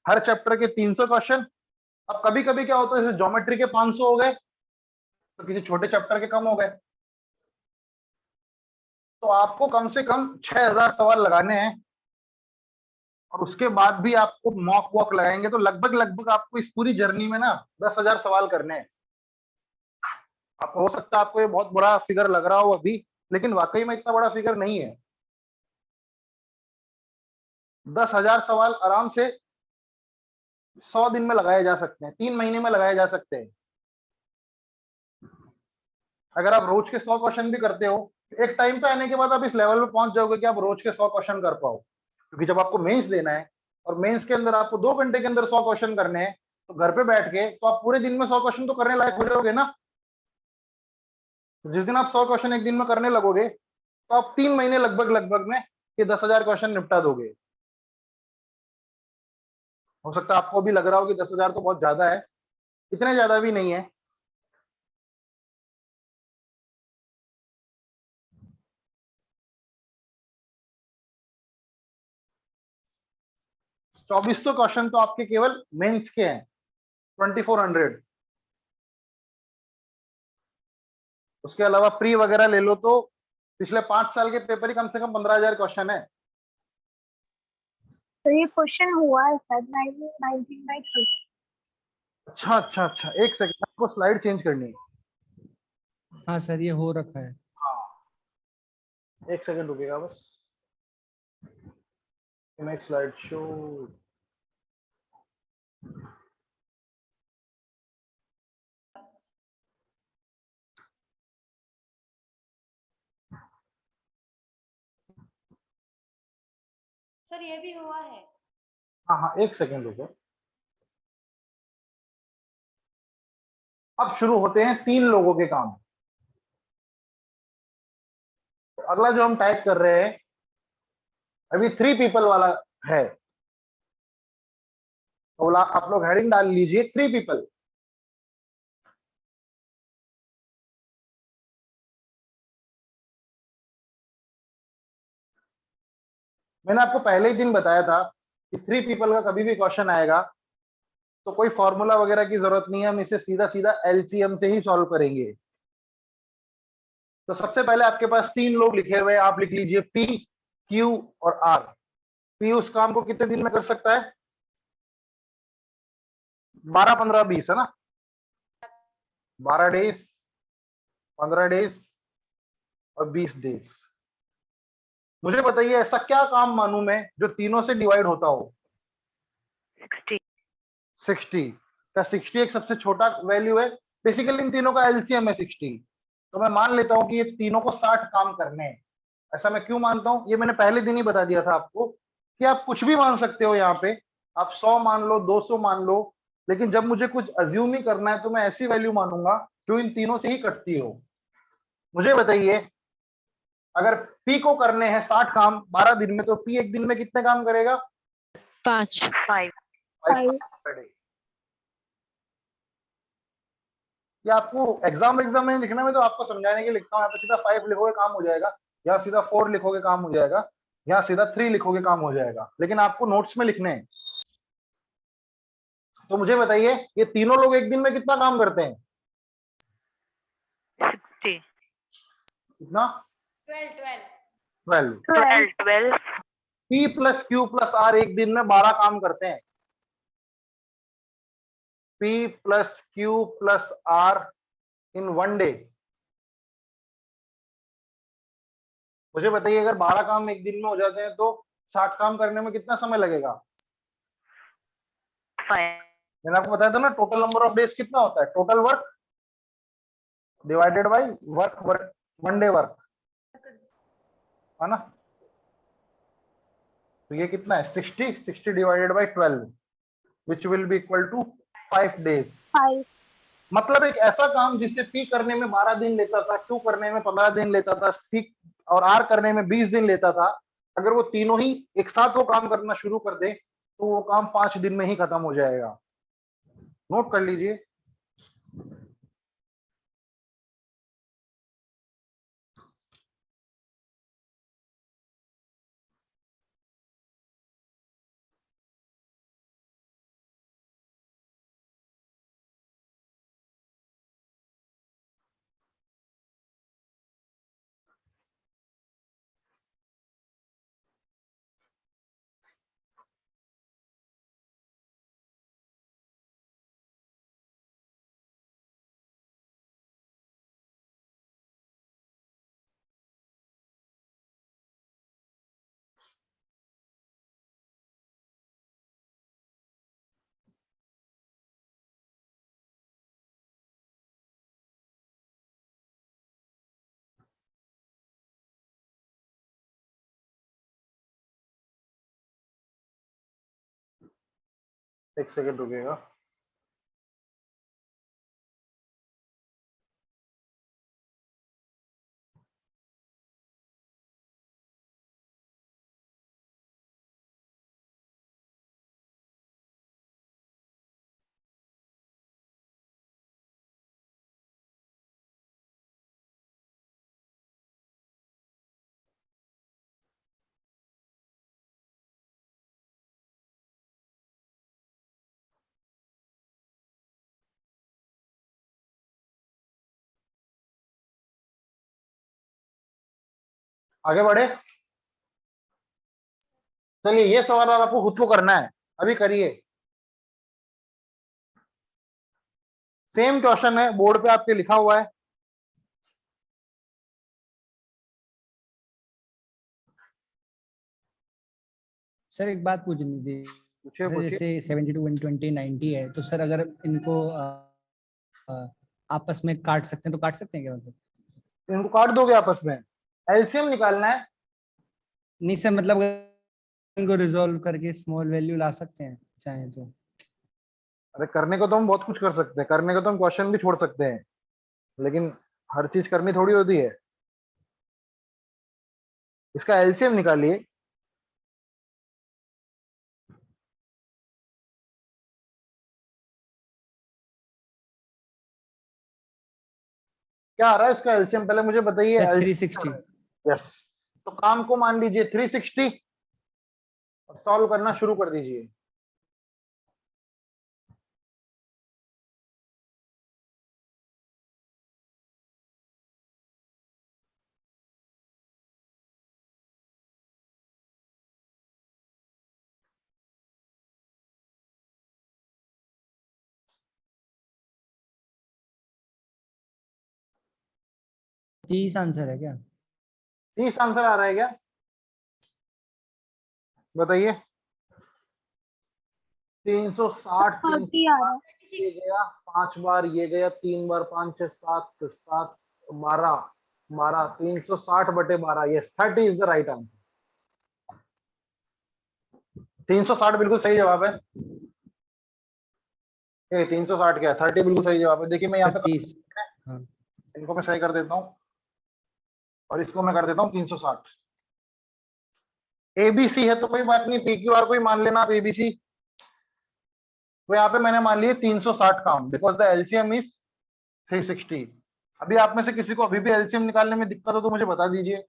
हर चैप्टर के 300 क्वेश्चन। अब कभी कभी क्या होता है, जैसे ज्योमेट्री के 500 हो गए तो किसी छोटे चैप्टर के कम हो गए, तो आपको कम से कम 6 हजार सवाल लगाने हैं, और उसके बाद भी आपको मॉक वॉक लगाएंगे तो लगभग लगभग आपको इस पूरी जर्नी में ना 10 हजार सवाल करने हैं। आपको हो सकता है आपको ये बहुत बड़ा फिगर लग रहा हो अभी, लेकिन वाकई में इतना बड़ा फिगर नहीं है। 10 हजार सवाल आराम से 100 दिन में लगाए जा सकते हैं, 3 महीने में लगाए जा सकते हैं। अगर आप रोज के 100 क्वेश्चन भी करते हो, एक टाइम पे आने के बाद आप इस लेवल पे पहुंच जाओगे कि आप रोज के 100 क्वेश्चन कर पाओ, क्योंकि जब आपको मेंस देना है और मेंस के अंदर आपको 2 घंटे के अंदर 100 क्वेश्चन करने हैं, तो घर पे बैठ के तो आप पूरे दिन में 100 क्वेश्चन तो करने लायक हो जाओगे ना। तो जिस दिन आप 100 क्वेश्चन एक दिन में करने लगोगे तो आप 3 महीने लगभग लगभग में ये 10,000 क्वेश्चन निपटा दोगे। हो सकता है आपको भी लग रहा हो कि 10,000 तो बहुत ज्यादा है, इतने ज्यादा भी नहीं है। चौबीस सौ क्वेश्चन तो आपके केवल मेंस के हैं, 2400। उसके अलावा प्री वगैरह ले लो तो पिछले 5 साल के पेपर ही कम से कम 15,000 क्वेश्चन है। तो ये क्वेश्चन हुआ है सर 19/30। अच्छा अच्छा अच्छा, एक सेकंड, आपको स्लाइड चेंज करनी है। हाँ सर, ये हो रखा है। हाँ, एक सेकंड रुकेगा बस, मैं स्लाइड शो। सर ये भी हुआ है। हाँ हाँ, एक सेकंड रुको। अब शुरू होते हैं 3 लोगों के काम। तो अगला जो हम टाइप कर रहे हैं अभी 3 पीपल वाला है, तो आप लोग हेडिंग डाल लीजिए 3 पीपल। मैंने आपको पहले ही दिन बताया था कि 3 पीपल का कभी भी क्वेश्चन आएगा तो कोई फॉर्मूला वगैरह की जरूरत नहीं है, हम इसे सीधा सीधा एलसीएम से ही सॉल्व करेंगे। तो सबसे पहले आपके पास 3 लोग लिखे हुए हैं, आप लिख लीजिए पी, क्यू और आर। पी उस काम को कितने दिन में कर सकता है? 12, 15, 20 है ना, 12 डेज, 15 डेज और 20 डेज। मुझे बताइए ऐसा क्या काम मानूं मैं जो तीनों से डिवाइड होता हो? 60। 60 का 60 एक सबसे छोटा वैल्यू है, बेसिकली इन तीनों का एलसीएम है 60। तो मैं मान लेता हूं कि ये तीनों को 60 काम करने हैं। ऐसा मैं क्यों मानता हूं, ये मैंने पहले दिन ही बता दिया था आपको कि आप कुछ भी मान सकते हो यहाँ पे, आप 100 मान लो, 200 मान लो, लेकिन जब मुझे कुछ अज्यूम ही करना है तो मैं ऐसी वैल्यू मानूंगा जो इन तीनों से ही कटती हो। मुझे बताइए अगर पी को करने हैं 60 काम 12 दिन में, तो पी एक दिन में कितने काम करेगा? 5। 5। 5 per day। या आपको एग्जाम में लिखना, में तो आपको समझाने के लिए लिखता हूँ, यहाँ पे सीधा 5 लिखोगे काम हो जाएगा, या सीधा 4 लिखोगे काम हो जाएगा, या सीधा 3 लिखोगे काम हो जाएगा, लेकिन आपको नोट्स में लिखने हैं। तो मुझे बताइए ये तीनों लोग एक दिन में कितना काम करते हैं? 60। कितना? 12 12। P plus Q plus R एक दिन में 12 काम करते हैं। P plus Q plus R in 1 day. मुझे बताइए अगर 12 काम एक दिन में हो जाते हैं तो 60 काम करने में कितना समय लगेगा? 5। मैंने आपको बताया था ना टोटल नंबर ऑफ डेज कितना होता है, total work divided by work 1 day work, है ना। तो ये कितना है 60 divided by 12 which will be equal to 5 days. 5। मतलब एक ऐसा काम जिसे पी करने में 12 दिन लेता था, क्यू करने में 15 दिन लेता था, सी और आर करने में 20 दिन लेता था, अगर वो तीनों ही एक साथ वो काम करना शुरू कर दे तो वो काम 5 दिन में ही खत्म हो जाएगा। नोट कर लीजिए। एक सेकंड रुकिएगा। आगे बढ़े। चलिए ये सवाल अब आपको खुद को करना है, अभी करिए। सेम क्वेश्चन है, बोर्ड पे आपके लिखा हुआ है। सर एक बात पूछनी थी, पूछिए सर पूछिए। जैसे 72 120 90 है, तो सर अगर इनको आपस में काट सकते हैं तो काट सकते हैं क्या? मतलब इनको काट दोगे आपस में? एलसीएम निकालना है। नहीं सर, मतलब अगर इनको रिजॉल्व करके स्मॉल वैल्यू ला सकते हैं चाहे तो। अरे करने को तो हम बहुत कुछ कर सकते हैं, करने को तो हम क्वेश्चन भी छोड़ सकते हैं, लेकिन हर चीज करनी थोड़ी होती है। इसका एलसीएम निकालिए। क्या आ रहा है इसका एलसीएम, पहले मुझे बताइए। Sir LCM 360। यस। तो काम को मान लीजिए 360 और सॉल्व करना शुरू कर दीजिए। तीस आंसर है क्या? 30 आंसर आ रहा है क्या, बताइए। 360, 30 आ रहा है। ये गया 5 बार, ये गया 3 बार, 5 6 7 7 12 12, 360/12। Yes, 30 is the right answer. 360 बिल्कुल सही जवाब है। 360 क्या है, 30 बिल्कुल सही जवाब है। देखिए मैं यहाँ पे 30। हाँ इनको मैं सही कर देता हूँ और इसको मैं कर देता हूँ 360। एबीसी है तो कोई बात नहीं, पी क्यू आर को ही मान लेना आप एबीसी। तो यहाँ पे मैंने मान लिया 360 काम, बिकॉज द एलसीएम इज 360। अभी आप में से किसी को अभी भी एलसीएम निकालने में दिक्कत हो तो मुझे बता दीजिए।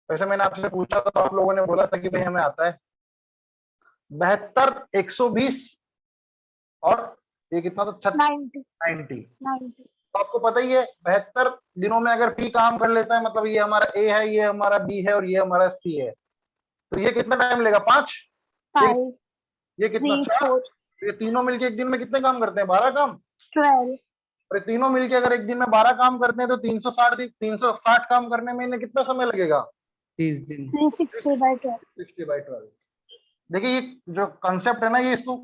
वैसे मैंने आपसे पूछा था तो आप लोगों ने बोला था कि भाई हमें आता है। 72, 120 और ये कितना था, 90 90। 90 तो आपको पता ही है 72 दिनों में अगर पी काम कर लेता है, मतलब ये हमारा ए है, ये हमारा बी है और ये हमारा सी है, तो ये कितना टाइम लेगा, 5। 5 ये कितना, 3 4। 4 ये तीनों मिलके एक दिन में कितने काम करते हैं, 12 काम। 12 और ये तीनों मिलके अगर एक दिन में 12 काम करते हैं तो 360 काम करने में इन्हें कितना समय लगेगा, 30 दिन। 360/12 60/12। देखिए ये जो कंसेप्ट है ना, ये इसको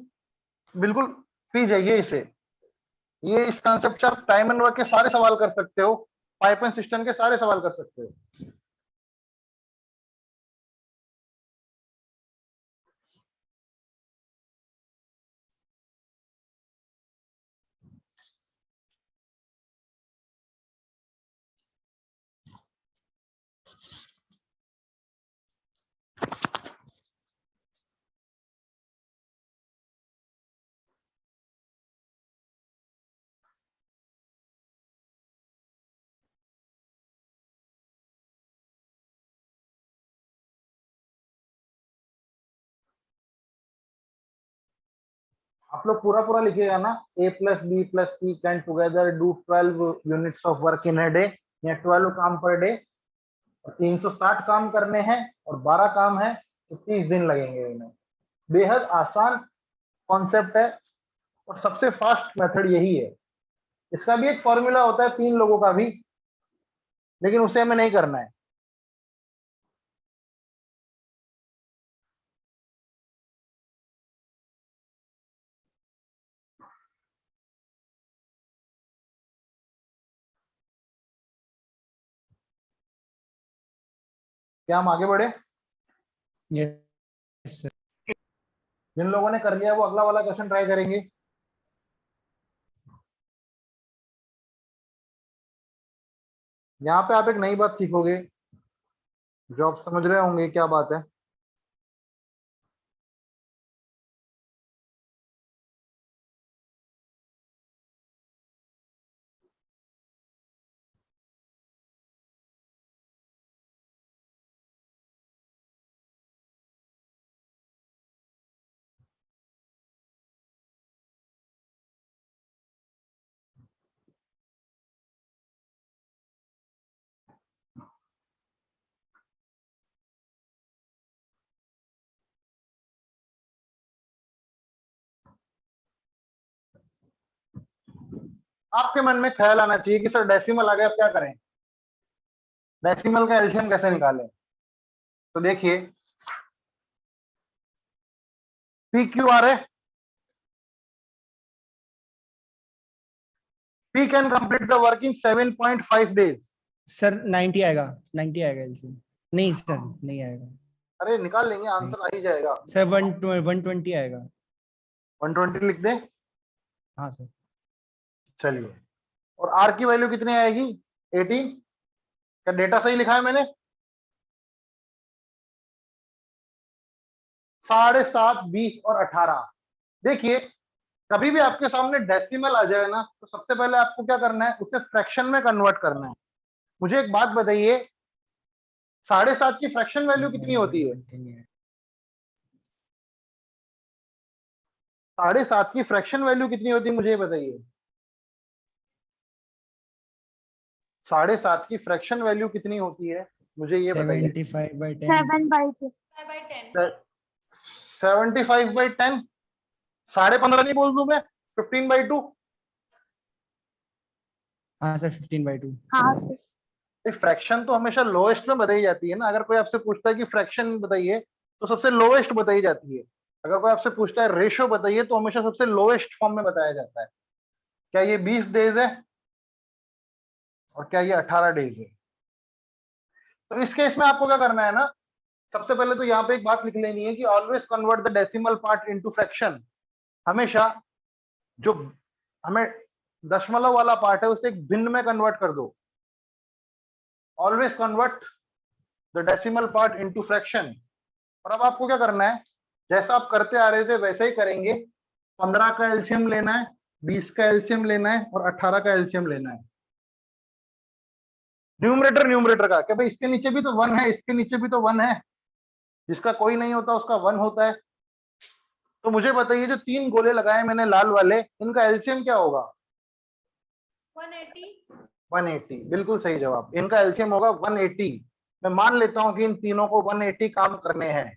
बिल्कुल पी जाइए इसे। ये इस कंसेप्ट से आप टाइम एंड वर्क के सारे सवाल कर सकते हो, पाइप एंड सिस्टम के सारे सवाल कर सकते हो। आप लोग पूरा पूरा लिखिएगा ना। A plus B plus C can together do 12 units of work in a day, या 12 काम पर डे। 360 काम करने हैं और 12 काम है तो 30 दिन लगेंगे इन्हें। बेहद आसान कॉन्सेप्ट है और सबसे फास्ट मेथड यही है। इसका भी एक फॉर्मूला होता है 3 लोगों का भी, लेकिन उसे हमें नहीं करना है। क्या हम आगे बढ़े? Yes sir. जिन लोगों ने कर लिया वो अगला वाला क्वेश्चन ट्राई करेंगे। यहाँ पे आप एक नई बात सीखोगे जो आप समझ रहे होंगे क्या बात है। आपके मन में ख्याल आना चाहिए कि सर डेसिमल आ गया, अब क्या करें, डेसिमल का एलसीएम कैसे निकालें। तो देखिए पी क्यू आ रहे, P can complete the work in 7.5 days. Sir 90 आएगा, 90 आएगा एलसीएम। नहीं सर नहीं आएगा अरे निकाल लेंगे, आंसर आ ही जाएगा। सर, 120 आएगा। 120 लिख दे। हाँ सर। चलिए, और आर की वैल्यू कितनी आएगी, 18। क्या डेटा सही लिखा है मैंने? 7.5, 20 और 18। देखिए कभी भी आपके सामने डेसिमल आ जाए ना, तो सबसे पहले आपको क्या करना है, उसे फ्रैक्शन में कन्वर्ट करना है। मुझे एक बात बताइए, 7.5 की फ्रैक्शन वैल्यू कितनी होती है? 7.5 की फ्रैक्शन वैल्यू कितनी होती है, मुझे ये बताइए। 7.5 की फ्रैक्शन वैल्यू कितनी होती है, मुझे ये बताइए। 75/10। 7/2. 75/10, 15.5 नहीं बोल दूं मैं, 15/2। हाँ सर, 15/2। हाँ sir. फ्रैक्शन तो हमेशा लोएस्ट में बताई जाती है ना। अगर कोई आपसे पूछता है कि फ्रैक्शन बताइए तो सबसे लोएस्ट बताई जाती है। अगर कोई आपसे पूछता है रेशो बताइए तो हमेशा सबसे लोएस्ट फॉर्म में बताया जाता है। क्या ये 20 डेज है और क्या ये 18 डेज है? तो इस केस में आपको क्या करना है ना, सबसे पहले तो यहाँ पे एक बात लिख लेनी है कि always convert the decimal part into fraction. हमेशा जो हमें दशमलव वाला पार्ट है उसे एक भिन्न में कन्वर्ट कर दो। Always convert the decimal part into fraction. और अब आपको क्या करना है, जैसा आप करते आ रहे थे वैसे ही करेंगे। 15 का एलसीएम लेना है, 20 का एलसीएम लेना है और 18 का एलसीएम लेना है। न्यूमरेटर न्यूमरेटर का, क्या भाई इसके नीचे भी तो 1 है, इसके नीचे भी तो 1 है, जिसका कोई नहीं होता उसका 1 होता है। तो मुझे बताइए जो 3 गोले लगाए मैंने लाल वाले, इनका एलसीएम क्या होगा? 180। बिल्कुल सही जवाब, इनका एलसीएम होगा 180। मैं मान लेता हूं कि इन तीनों को 180 काम करने हैं।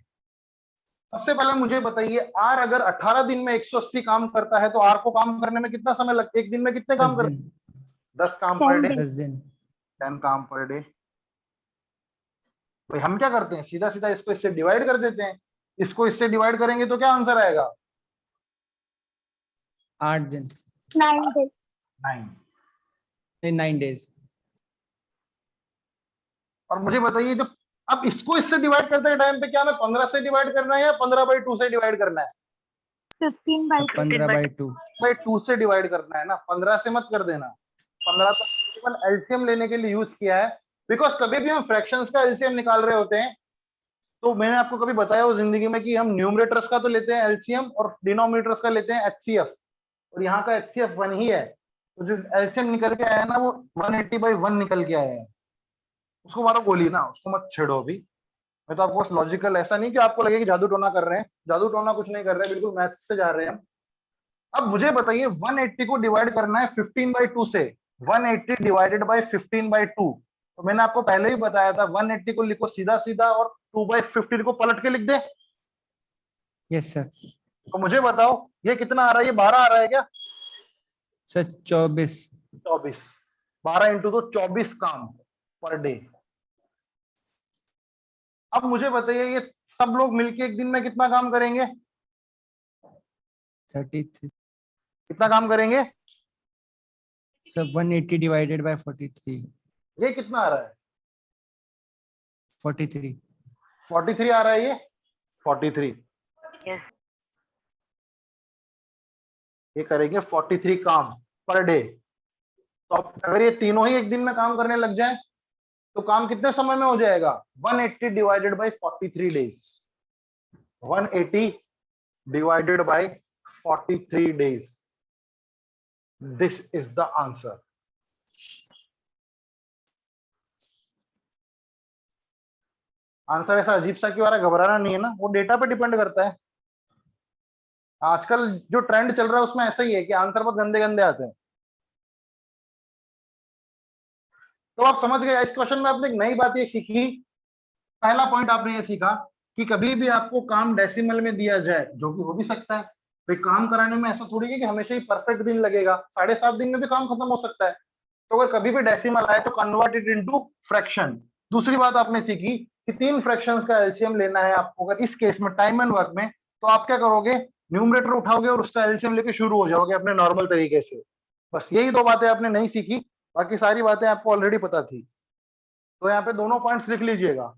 सबसे पहले मुझे बताइए, आर अगर 18 दिन में 180 काम करता है तो आर को काम करने में कितना समय लगता है? एक दिन में कितने काम 10 कर? दिन। 10 काम पर डे। 10 दिन। 10 काम पर डे। भाई हम क्या करते हैं, सीधा सीधा इसको इससे डिवाइड कर देते हैं। इसको इससे डिवाइड करेंगे तो क्या आंसर आएगा? 8 दिन। 9 days. 9। नहीं, 9 डेज। और मुझे बताइए जब अब इसको इससे डिवाइड करते टाइम पे क्या हमें 15 से डिवाइड करना है या 15/2 से डिवाइड करना है? 15/2. 15/2। भाई 2 से डिवाइड करना है ना, 15 से मत कर देना। 15 तो केवल एलसीएम लेने के लिए यूज किया है। बिकॉज कभी भी हम फ्रैक्शंस का एलसीएम निकाल रहे होते हैं तो मैंने आपको कभी बताया हो जिंदगी में कि हम न्यूमरेटर्स का तो लेते हैं एलसीएम और डिनोमिनेटर्स का लेते हैं एचसीएफ। और यहाँ का एचसीएफ 1 ही है, तो जो एलसीएम निकल के आया है ना वो 180/1 निकल के आया है। उसको मारो गोली ना, उसको मत छेड़ो अभी। मैं तो आपको बस लॉजिकल, ऐसा नहीं कि आपको लगे कि जादू टोना कर रहे हैं, जादू टोना कुछ नहीं कर रहे हैं, बिल्कुल मैथ्स से जा रहे हैं हम। अब मुझे बताइए 180 को डिवाइड करना है 15/2 से। 180 डिवाइडेड बाय 15/2, तो मैंने आपको पहले ही बताया था 180 को लिखो सीधा सीधा और 2/15 को पलट के लिख दे। Yes sir. तो मुझे बताओ ये कितना आ रहा है, ये 12 आ रहा है क्या? सर 24। 24। 12 इंटू तो 24 काम पर डे। अब मुझे बताइए ये सब लोग मिलके एक दिन में कितना काम करेंगे? 33। कितना काम करेंगे? Sir 180 divided by 43। ये कितना आ रहा है? 43। 43 आ रहा है ये 43। Yes. ये करेंगे 43 काम पर डे। तो अब अगर ये तीनों ही एक दिन में काम करने लग जाए तो काम कितने समय में हो जाएगा? 180 divided by 43 days. 180 divided by 43 days. This is the answer. Answer ऐसा अजीब सा क्यों आ रहा है? घबराना नहीं है ना, वो डेटा पे डिपेंड करता है। आजकल जो ट्रेंड चल रहा है उसमें ऐसा ही है कि आंसर बहुत गंदे गंदे आते हैं। तो आप समझ गए, इस क्वेश्चन में आपने एक नई बात ये सीखी। पहला पॉइंट आपने ये सीखा कि कभी भी आपको काम डेसिमल में दिया जाए, जो कि हो भी सकता है, भाई काम कराने में ऐसा थोड़ी है कि हमेशा ही परफेक्ट दिन लगेगा, 7.5 दिन में भी काम खत्म हो सकता है। तो अगर कभी भी डेसिमल आए तो कन्वर्ट इट इनटू फ्रैक्शन। दूसरी बात आपने सीखी कि 3 फ्रैक्शंस का एलसीएम लेना है आपको। अगर इस केस में टाइम एंड वर्क में, तो आप क्या करोगे? न्यूमरेटर उठाओगे और उसका एलसीएम लेके शुरू हो जाओगे अपने नॉर्मल तरीके से। बस यही 2 बातें आपने नहीं सीखी, बाकी सारी बातें आपको ऑलरेडी पता थी। तो यहाँ पे दोनों पॉइंट्स लिख लीजिएगा।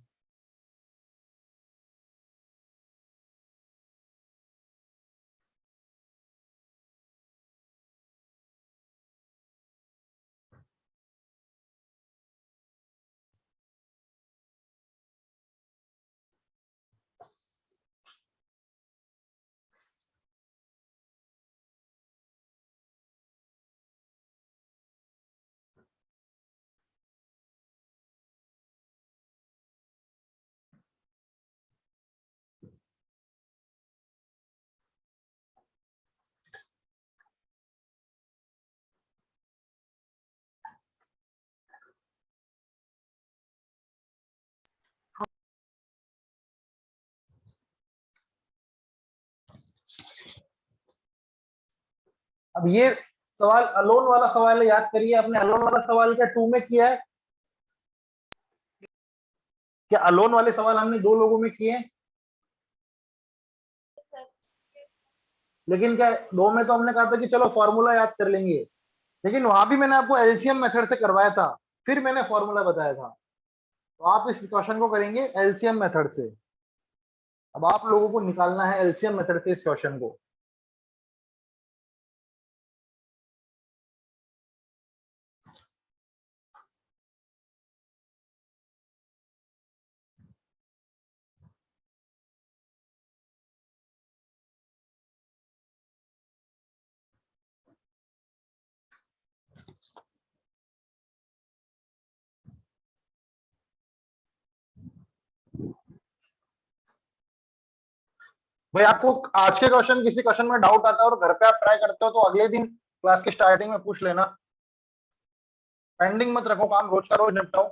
अब ये सवाल अलोन वाला सवाल है, याद करिए। आपने अलोन वाला सवाल क्या 2 में किया है? क्या अलोन वाले सवाल हमने 2 लोगों में किए हैं? लेकिन क्या 2 में तो हमने कहा था कि चलो फॉर्मूला याद कर लेंगे, लेकिन वहां भी मैंने आपको एलसीएम मेथड से करवाया था, फिर मैंने फॉर्मूला बताया था। तो आप इस क्वेश्चन को करेंगे एलसीएम मेथड से। अब आप लोगों को निकालना है एलसीएम मेथड से इस क्वेश्चन को। भाई आपको आज के क्वेश्चन, किसी क्वेश्चन में डाउट आता है और घर पे आप ट्राई करते हो तो अगले दिन क्लास के स्टार्टिंग में पूछ लेना। पेंडिंग मत रखो काम, रोज का रोज निपटाओ।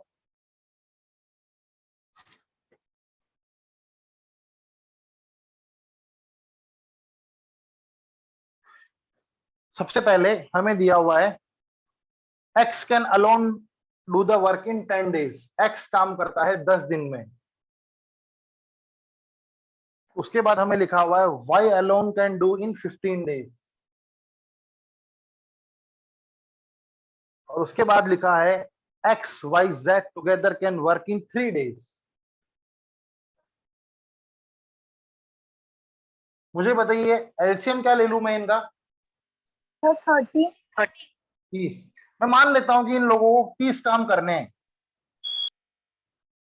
सबसे पहले हमें दिया हुआ है x can alone do the work in 10 days. x काम करता है 10 दिन में। उसके बाद हमें लिखा हुआ है y alone can do in 15 days. और उसके बाद लिखा है x y z together can work in 3 days. मुझे बताइए एलसीएम क्या ले लूं मैं इनका? So 30. 30। मैं मान लेता हूं कि इन लोगों को 30 काम करने हैं।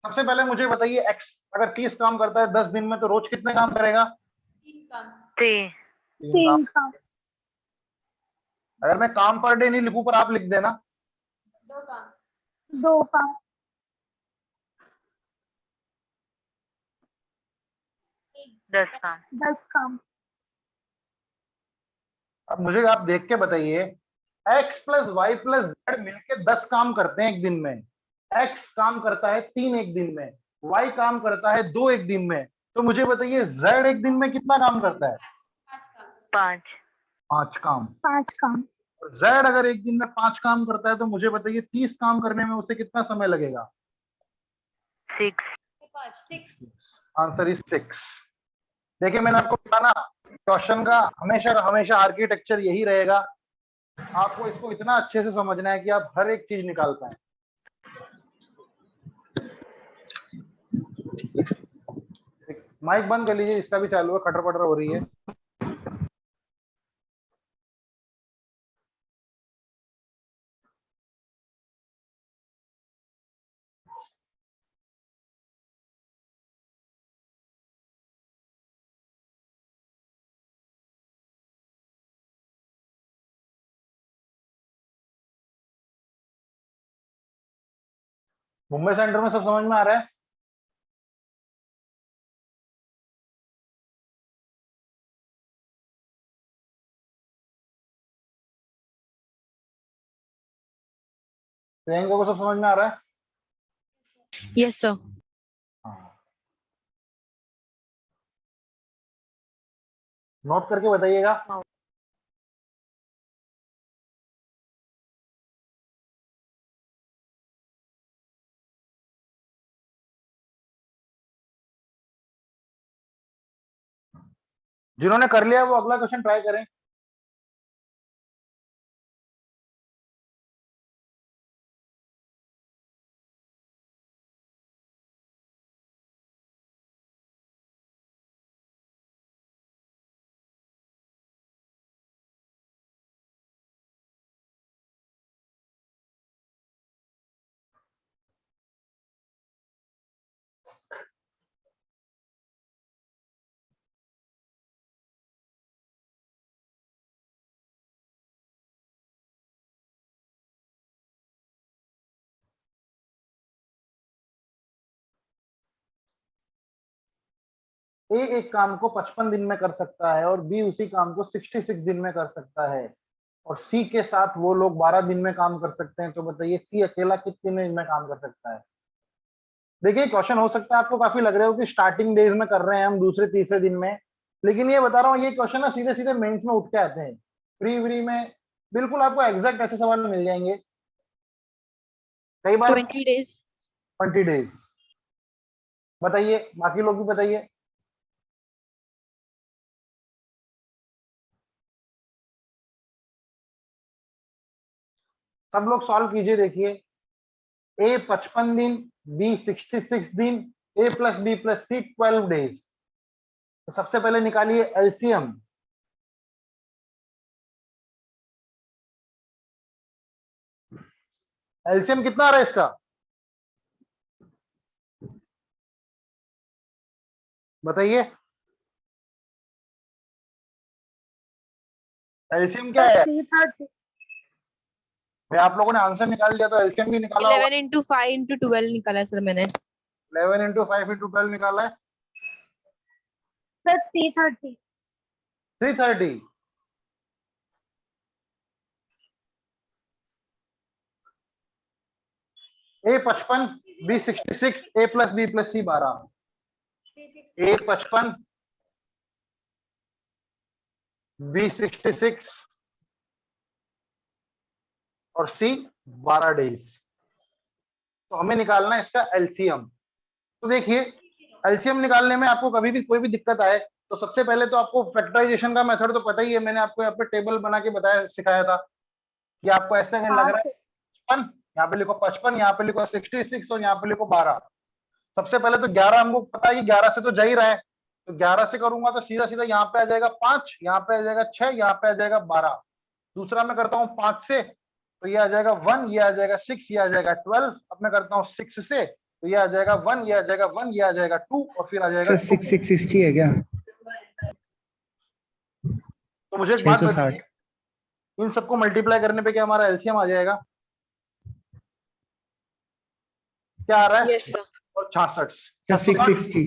सबसे पहले मुझे बताइए x अगर 30 काम करता है 10 दिन में, तो रोज कितने काम करेगा? 3 3 काम। 3 काम. अगर मैं काम पर डे नहीं लिखूं, पर आप लिख देना 2 काम. 10 काम. 10 काम. अब मुझे आप देख के बताइए, x plus y plus z मिलके 10 काम करते हैं एक दिन में। x काम करता है 3 एक दिन में, y काम करता है 2 एक दिन में। तो मुझे बताइए z एक दिन में कितना काम करता है? 5 5 काम। 5 काम. z अगर एक दिन में 5 काम करता है तो मुझे बताइए 30 काम करने में उसे कितना समय लगेगा? 6 आंसर इज 6। देखिए मैंने आपको बताना, क्वेश्चन का हमेशा हमेशा आर्किटेक्चर यही रहेगा। आपको इसको इतना अच्छे से समझना है कि आप हर एक चीज निकाल पाए। माइक बंद कर लीजिए, इसका भी चालू है, खटर पटर हो रही है। मुंबई सेंटर में सब समझ में आ रहा है? प्रियंका को सब समझ में आ रहा है? Yes sir. हाँ, नोट करके बताइएगा। जिन्होंने कर लिया वो अगला क्वेश्चन ट्राई करें। ए एक काम को 55 दिन में कर सकता है और बी उसी काम को 66 दिन में कर सकता है, और सी के साथ वो लोग 12 दिन में काम कर सकते हैं, तो बताइए सी अकेला कितने दिन में काम कर सकता है? देखिए क्वेश्चन हो सकता है आपको काफी लग रहे हो कि स्टार्टिंग डेज में कर रहे हैं हम, दूसरे तीसरे दिन में, लेकिन ये बता रहा हूँ ये क्वेश्चन ना सीधे सीधे मेंस में उठ के आते हैं। प्री व्री में बिल्कुल आपको एग्जैक्ट ऐसे सवाल मिल जाएंगे, कई बार 20 days। 20 डेज। बताइए बाकी लोग भी बताइए। सब लोग सॉल्व कीजिए। देखिए ए 55 दिन, बी 66 दिन, A plus B plus C 12 days. तो सबसे पहले निकालिए एलसीएम। एलसीएम कितना आ रहा है इसका? बताइए एलसीएम क्या है? 330. भाई आप लोगों ने आंसर निकाल दिया तो एलसीएम भी निकाला होगा। 11 into 5 into 12 निकाला सर मैंने। 11 इंटू 5 इंटू 12 निकाला है। Sir, 330. 330। ए 55, बी 66, ए प्लस बी प्लस सी 12। ए 55, बी 66 और सी 12 डेज। तो हमें निकालना है इसका एलसीएम। तो देखिए एलसीएम निकालने में आपको कभी भी कोई भी दिक्कत आए तो सबसे पहले तो आपको फैक्टराइजेशन का मेथड तो पता ही है, मैंने आपको यहाँ पे टेबल बना के बताया सिखाया था कि आपको ऐसे लग हाँ रहा है 55, यहाँ पे लिखो 55, यहाँ पे लिखो 66 और यहाँ पे लिखो 12। सबसे पहले तो 11 हमको पता है कि 11 से तो जा ही रहा है, तो 11 से करूंगा तो सीधा सीधा यहाँ पे आ जाएगा 5, यहाँ पे आ जाएगा 6, यहाँ पे आ जाएगा 12। दूसरा मैं करता हूँ 5 से तो ये आ जाएगा 1, ये आ जाएगा 6, ये आ जाएगा 12। अब मैं करता हूँ 6 से तो ये आ जाएगा 1, ये आ जाएगा 1, ये आ जाएगा 2 और फिर आ जाएगा सर 660 है क्या? तो मुझे एक बात 660। बताइए इन सबको मल्टीप्लाई करने पे क्या हमारा एलसीएम आ जाएगा? क्या आ रहा है? Yes sir. और 66। 660।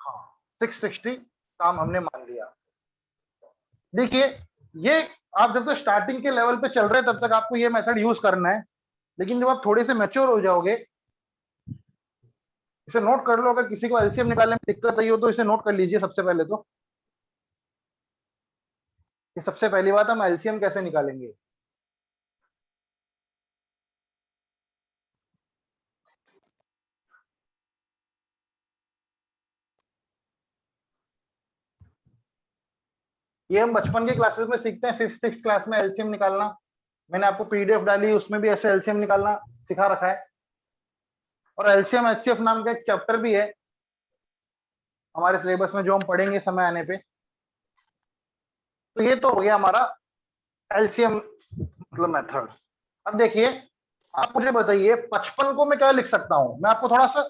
हाँ 660 काम हमने मान लिया। देखिए ये आप जब तक स्टार्टिंग के लेवल पे चल रहे हैं तब तक आपको ये मेथड यूज करना है, लेकिन जब आप थोड़े से मैच्योर हो जाओगे, इसे नोट कर लो। अगर किसी को एलसीएम निकालने में दिक्कत आई हो तो इसे नोट कर लीजिए। सबसे पहले तो ये सबसे पहली बात हम एलसीएम कैसे निकालेंगे। ये हम बचपन के क्लासेस में सीखते हैं, 5th 6th क्लास में एलसीएम निकालना। मैंने आपको पीडीएफ डाली, उसमें भी ऐसे एलसीएम निकालना सिखा रखा है। और एलसीएम एचसीएफ नाम का एक चैप्टर भी है हमारे सिलेबस में जो हम पढ़ेंगे समय आने पे। तो ये तो हो गया हमारा एलसीएम मतलब मेथड। अब देखिए आप मुझे बताइए 55 को मैं क्या लिख सकता हूं? मैं आपको थोड़ा सा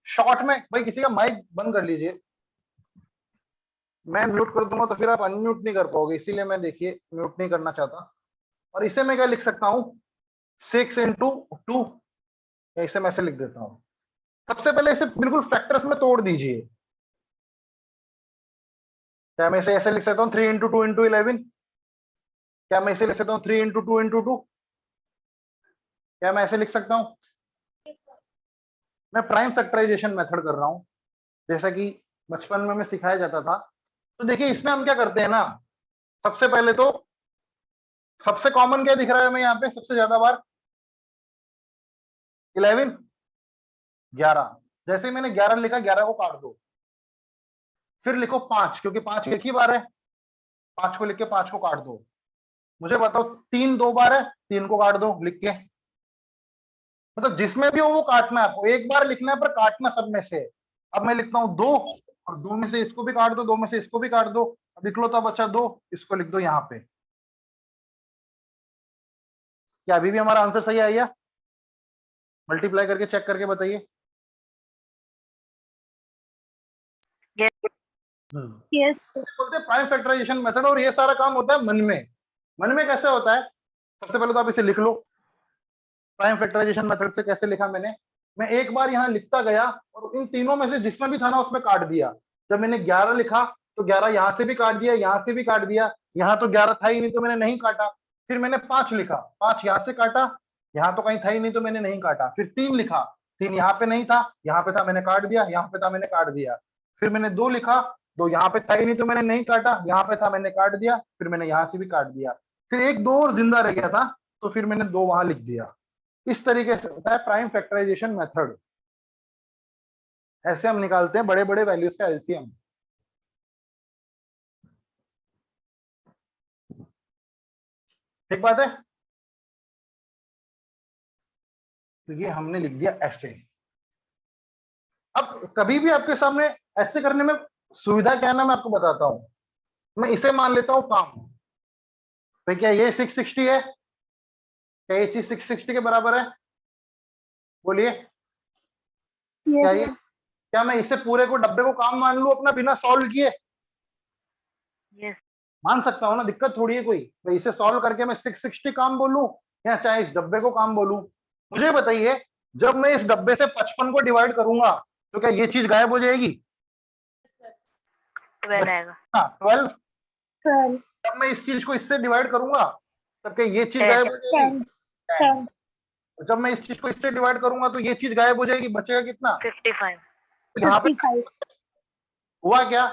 शॉर्ट में, भाई किसी का माइक बंद कर लीजिए, मैं म्यूट कर दूंगा तो फिर आप अनम्यूट नहीं कर पाओगे, इसीलिए मैं देखिए म्यूट नहीं करना चाहता। और इसे मैं क्या लिख सकता हूं? 6 into 2 या इसे मैं ऐसे लिख देता हूं। सबसे पहले इसे बिल्कुल फैक्टर्स में तोड़ दीजिए। क्या मैं इसे ऐसे लिख सकता हूँ 3 इंटू 2 इंटू 11? क्या मैं इसे लिख सकता हूँ 3 इंटू 2 इंटू 2? क्या मैं ऐसे लिख सकता हूँ? मैं प्राइम फैक्टराइजेशन मेथड कर रहा हूं, जैसा कि बचपन में सिखाया जाता था। तो देखिए इसमें हम क्या करते हैं ना, सबसे पहले तो सबसे कॉमन क्या दिख रहा है हमें यहाँ पे सबसे ज्यादा बार? 11, 11। जैसे ही मैंने 11 लिखा, 11 को काट दो। फिर लिखो 5, क्योंकि 5 एक ही बार है। 5 को लिख के 5 को काट दो। मुझे बताओ 3 2 बार है, 3 को काट दो लिख के। मतलब जिसमें भी हो वो काटना है आपको, एक बार लिखना है पर काटना सब में से। अब मैं लिखता हूं 2, और 2 में से इसको भी काट दो, 2 में से इसको भी काट दो। अब इकलौता बचा 2, इसको लिख दो यहाँ पे। क्या अभी भी हमारा आंसर सही आया? मल्टीप्लाई करके चेक करके बताइए। Yes, sir. बोलते हैं प्राइम फैक्टराइजेशन मेथड, और ये सारा काम होता है मन में। मन में कैसे होता है? सबसे पहले तो आप इसे लिख लो। प्राइम फैक्टराइजेशन मेथड से कैसे लिखा मैंने? मैं एक बार यहाँ लिखता गया और इन तीनों में से जिसमें भी था ना उसमें काट दिया। जब मैंने 11 लिखा तो 11 यहाँ से भी काट दिया, यहाँ से भी काट दिया। यहाँ तो 11 था ही नहीं तो मैंने नहीं काटा। फिर मैंने 5 लिखा, 5 यहाँ से काटा, यहाँ तो कहीं था ही नहीं तो मैंने नहीं काटा। फिर 3 लिखा, 3 यहाँ पे नहीं था, यहाँ पे था मैंने काट दिया, यहाँ पे था मैंने काट दिया। फिर मैंने 2 लिखा, 2 यहाँ पे था ही नहीं तो मैंने नहीं काटा, यहाँ पे था मैंने काट दिया। फिर मैंने यहाँ से भी काट दिया। फिर 1 2 और जिंदा रह गया था, तो फिर मैंने 2 वहां लिख दिया। इस तरीके से होता है प्राइम फैक्टराइजेशन मेथड। ऐसे हम निकालते हैं बड़े बड़े वैल्यूज का एलसीएम। ठीक बात है? तो ये हमने लिख दिया ऐसे। अब कभी भी आपके सामने ऐसे करने में सुविधा क्या है ना, मैं आपको बताता हूं। मैं इसे मान लेता हूं काम। तो क्या ये 660 है? क्या ये चीज 660 के बराबर है? बोलिए। क्या Yes, ये, sir. क्या मैं इसे पूरे को डब्बे को काम मान लूं अपना बिना सॉल्व किए? Yes. मान सकता हूं ना, दिक्कत थोड़ी है कोई। मैं इसे सॉल्व करके मैं 660 काम बोलूं, या चाहे इस डब्बे को काम बोलूं। मुझे बताइए, जब मैं इस डब्बे से 55 को डिवाइड करूंगा तो क्या ये चीज गायब हो जाएगी? 12 आएगा। हाँ 12। 12, जब मैं इस चीज को इससे डिवाइड करूंगा तब क्या ये चीज 10. गायब हो जाएगी? 10, 10. और जब मैं इस चीज को इससे डिवाइड करूंगा तो ये चीज गायब हो जाएगी, बचेगा कितना? 55. तो यहाँ पे 55. हुआ क्या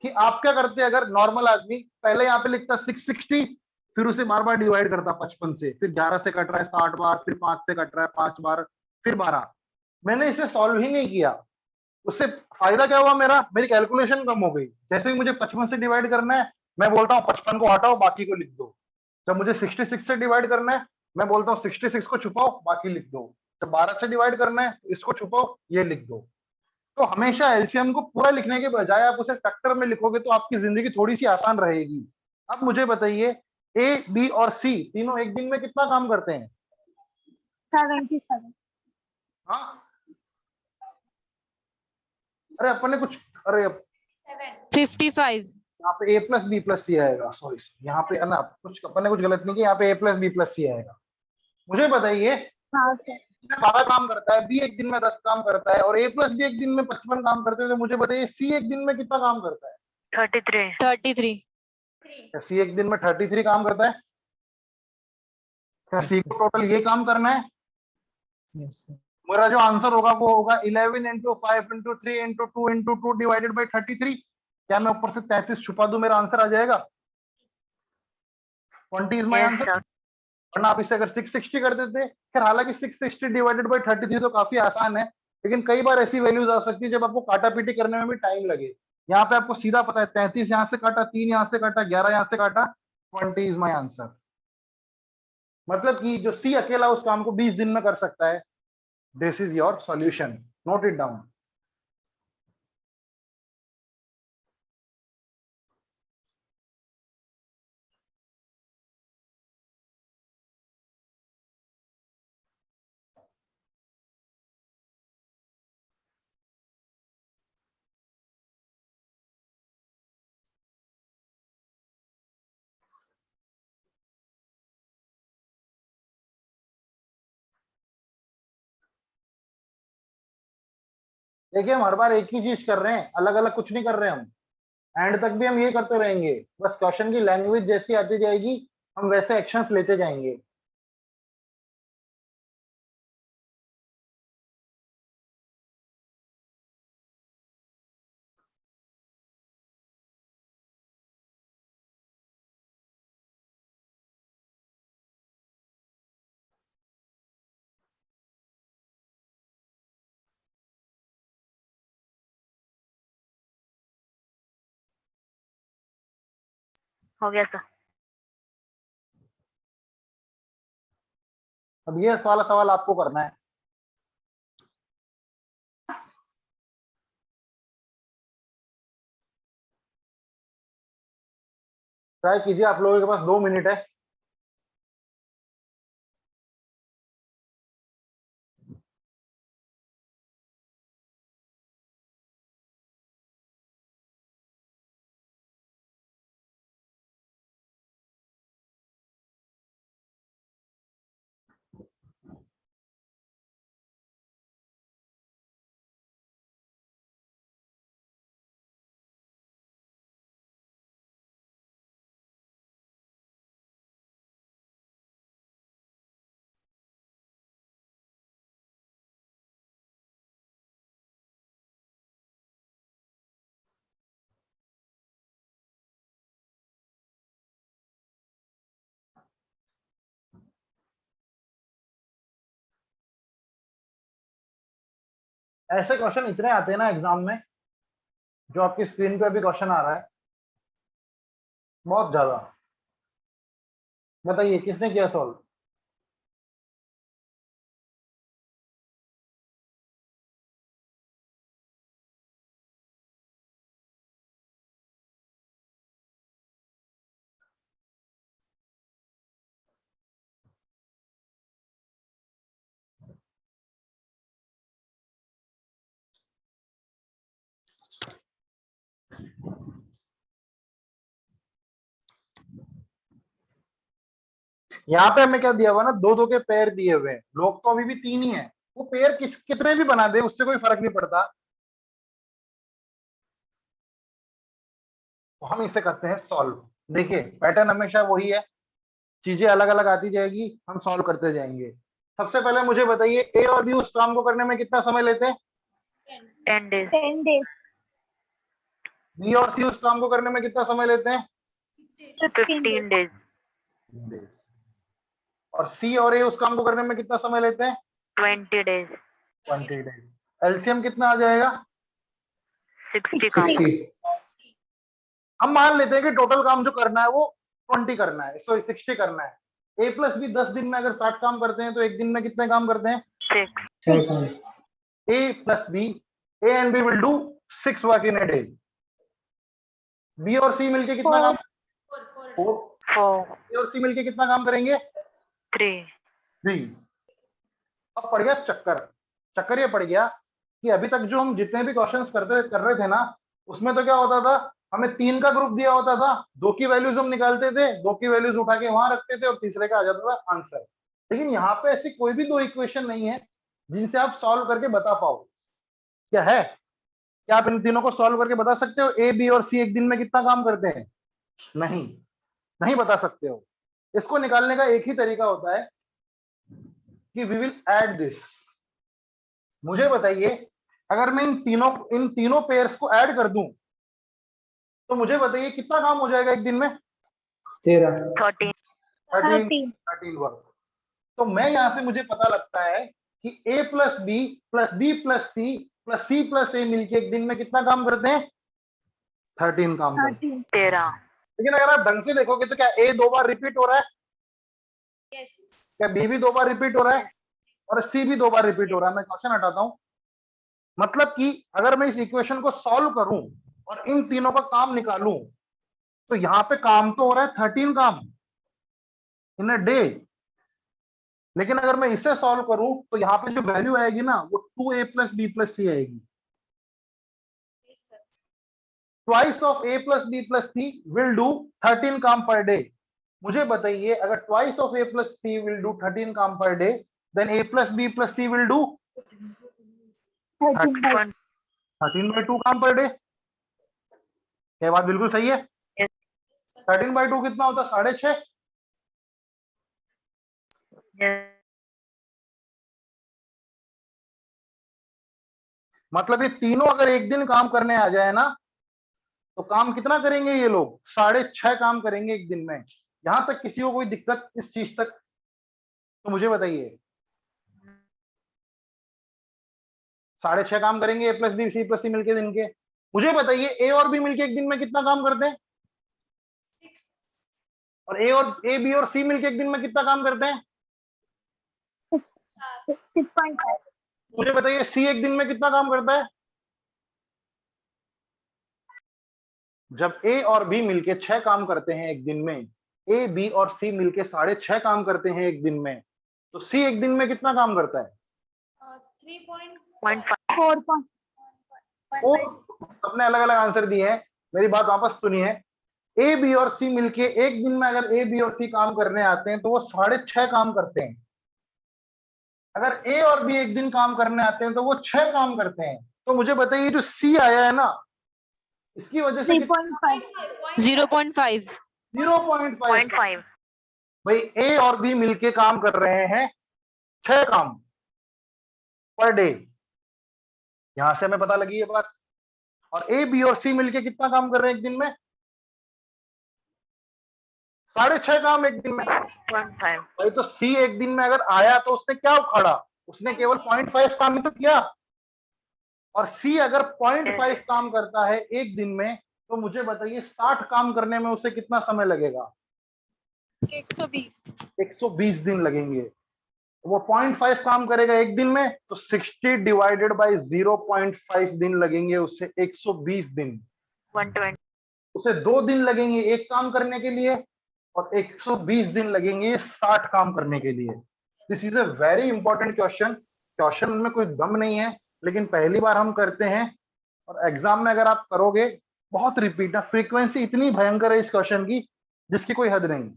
कि आप क्या करते हैं, अगर नॉर्मल आदमी पहले यहाँ पे लिखता 660, फिर उसे बार बार डिवाइड करता 55 से, फिर 11 से कट रहा है 60 बार, फिर 5 से कट रहा है 5 बार, फिर 12। मैंने इसे सॉल्व ही नहीं किया। उससे फायदा क्या हुआ मेरा? मेरी कैलकुलेशन कम हो गई। जैसे ही मुझे 55 से डिवाइड करना है, मैं बोलता हूँ 55 को हटाओ बाकी को लिख दो। जब मुझे 66 से डिवाइड करना है, मैं बोलता हूँ 66 को छुपाओ बाकी लिख दो। जब 12 से डिवाइड करना है, इसको छुपाओ ये लिख दो। तो हमेशा एलसीएम को पूरा लिखने के बजाय आप उसे फैक्टर में लिखोगे तो आपकी जिंदगी थोड़ी सी आसान रहेगी। अब मुझे बताइए, ए बी और सी तीनों एक दिन में कितना काम करते हैं? 77. हाँ, अरे अपन ने कुछ, अरे 55. यहाँ पे ए प्लस बी प्लस सी आएगा, सॉरी यहाँ पे है ना, कुछ अपन ने कुछ गलत नहीं किया, यहाँ पे ए प्लस बी प्लस सी आएगा। मुझे बताइए, हाँ सर. 12 काम करता है, बी एक दिन में 10 काम करता है, और ए प्लस बी एक दिन में 55 काम करते हैं, तो मुझे बताइए सी एक दिन में कितना काम करता है? 33. 33. सी एक दिन में 33 काम करता है? क्या Yes, सी sir. को टोटल ये काम करना है? Yes, sir. मेरा जो आंसर होगा वो होगा 11 into 5 into 3 into 2 into 2 divided by 33। क्या मैं ऊपर से 33 छुपा दूं, मेरा आंसर आ जाएगा? 20 is my Yes, answer. sir. वरना आप इसे अगर 660 कर देते। खैर हालांकि 660 डिवाइडेड बाई 33 तो काफी आसान है, लेकिन कई बार ऐसी वैल्यूज आ सकती है जब आपको काटा पीटी करने में भी टाइम लगे। यहाँ पे आपको सीधा पता है 33 यहाँ से काटा, 3 यहाँ से काटा, 11 यहाँ से काटा, 20 इज माई आंसर। मतलब कि जो सी अकेला उस काम को 20 दिन में कर सकता है। This is your solution, note it down. देखिए हम हर बार एक ही चीज कर रहे हैं, अलग अलग कुछ नहीं कर रहे हम। एंड तक भी हम ये करते रहेंगे, बस क्वेश्चन की लैंग्वेज जैसी आती जाएगी हम वैसे एक्शंस लेते जाएंगे। हो गया सर। अब ये वाला सवाल आपको करना है। ट्राई कीजिए, आप लोगों के पास 2 मिनट है। ऐसे क्वेश्चन इतने आते हैं ना एग्जाम में, जो आपकी स्क्रीन पे अभी क्वेश्चन आ रहा है, बहुत ज्यादा। बताइए किसने किया सॉल्व? यहाँ पे हमें क्या दिया हुआ ना, दो दो के पेयर दिए हुए हैं, लोग तो अभी भी 3 ही हैं। वो पेयर कितने भी बना दे उससे कोई फर्क नहीं पड़ता। तो हम इसे करते हैं सॉल्व। देखिए पैटर्न हमेशा वही है, चीजें अलग अलग आती जाएगी, हम सॉल्व करते जाएंगे। सबसे पहले मुझे बताइए ए और बी उस काम को करने में कितना समय लेते हैं? 10 days. 10 days. बी और सी उस काम को करने में कितना समय लेते हैं? 15 days. और सी और ए उस काम को करने में कितना समय लेते हैं? 20 days. 20 डेज। एलसीएम कितना आ जाएगा? 60 काम. 60। हम मान लेते हैं कि टोटल काम जो करना है वो 20 करना है, सॉरी 60 करना है। ए प्लस बी 10 दिन में अगर 60 काम करते हैं तो एक दिन में कितने काम करते हैं? 6. A plus B, A and B will do 6 work in a day. B और सी मिलके कितना काम? 4। 4. ए और सी मिलके कितना काम करेंगे? 3. 3। अब पड़ गया चक्कर। चक्कर ये पड़ गया कि अभी तक जो हम जितने भी क्वेश्चंस कर रहे थे ना, उसमें तो क्या होता था, हमें 3 का ग्रुप दिया होता था, 2 की वैल्यूज हम निकालते थे, 2 की वैल्यूज उठा के वहां रखते थे और तीसरे का आ जाता था आंसर। लेकिन यहाँ पे ऐसी कोई भी 2 इक्वेशन नहीं है जिनसे आप सॉल्व करके बता पाओ। क्या है? क्या आप इन तीनों को सॉल्व करके बता सकते हो ए बी और सी एक दिन में कितना काम करते हैं? नहीं, नहीं बता सकते हो। इसको निकालने का एक ही तरीका होता है कि वी विल ऐड दिस। मुझे बताइए अगर मैं इन तीनों पेयर्स को ऐड कर दूं तो मुझे बताइए कितना काम हो जाएगा एक दिन में? 13. 13 वर्क। तो मैं यहां से मुझे पता लगता है कि a plus B plus B plus C plus A मिलके एक दिन में कितना काम करते हैं? 13 काम करते हैं। 13. लेकिन अगर आप ढंग से देखोगे तो क्या a 2 बार रिपीट हो रहा है? क्या b भी 2 बार रिपीट हो रहा है? और c भी 2 बार रिपीट हो रहा है? मैं क्वेश्चन हटाता हूं। मतलब कि अगर मैं इस इक्वेशन को सॉल्व करूं और इन तीनों का काम निकालूं तो यहां पे काम तो हो रहा है 13 काम इन अ डे। लेकिन अगर मैं इसे सॉल्व करूं तो यहाँ पे जो वैल्यू आएगी ना वो 2a plus B plus c आएगी। Twice of a plus B plus C will do 13 काम पर डे। मुझे बताइए अगर twice of a plus C will do 13 काम per day, then a plus B plus C will do 13. 13/2 काम per day. ये बात बिल्कुल सही है। Yes. 13/2 कितना होता है? 6.5। Yes. मतलब ये तीनों अगर एक दिन काम करने आ जाए ना, तो काम कितना करेंगे ये लोग? 6.5 काम करेंगे एक दिन में। यहां तक किसी को कोई दिक्कत इस चीज तक? तो मुझे बताइए। 6.5 काम करेंगे, A plus B C plus C मिलके दिन के। मुझे बताइए ए और बी मिलके एक दिन में कितना काम करते हैं? और ए बी और सी मिलके एक दिन में कितना काम करते हैं? 6.5. मुझे बताइए सी एक दिन में कितना काम करता है? जब ए और बी मिलके 6 काम करते हैं एक दिन में, ए बी और सी मिलके 6.5 काम करते हैं एक दिन में, तो सी एक दिन में कितना काम करता है? 0.5. 4. वो सबने अलग अलग आंसर दिए हैं। मेरी बात वापस सुनिए। ए बी और सी मिलके एक दिन में अगर ए बी और सी काम करने आते हैं तो वो 6.5 काम करते हैं। अगर ए और बी एक दिन काम करने आते हैं तो वो 6 काम करते हैं। तो मुझे बताइए जो सी आया है ना, इसकी वजह से 3.5. 0.5. 0.5। 0.5. भाई ए और बी मिलके काम कर रहे हैं 6 काम पर डे। यहां से हमें पता लगी ये बात। और ए बी और सी मिलके कितना काम कर रहे हैं एक दिन में? 6.5 काम एक दिन में। 0.5. भाई तो सी एक दिन में अगर आया तो उसने क्या उखाड़ा? उसने केवल 0.5 काम ही तो किया। और सी अगर 0.5 काम करता है एक दिन में, तो मुझे बताइए 60 काम करने में उसे कितना समय लगेगा? 120. 120 दिन लगेंगे। वो 0.5 काम करेगा एक दिन में, तो 60 डिवाइडेड बाय 0.5 दिन लगेंगे उसे 120 दिन। 120. उसे 2 दिन लगेंगे एक काम करने के लिए, और 120 दिन लगेंगे 60 काम करने के लिए। This is a very important question. Question में कोई दम नहीं है, लेकिन पहली बार हम करते हैं, और एग्जाम में अगर आप करोगे, बहुत रिपीट है, फ्रीक्वेंसी इतनी भयंकर है इस क्वेश्चन की जिसकी कोई हद नहीं।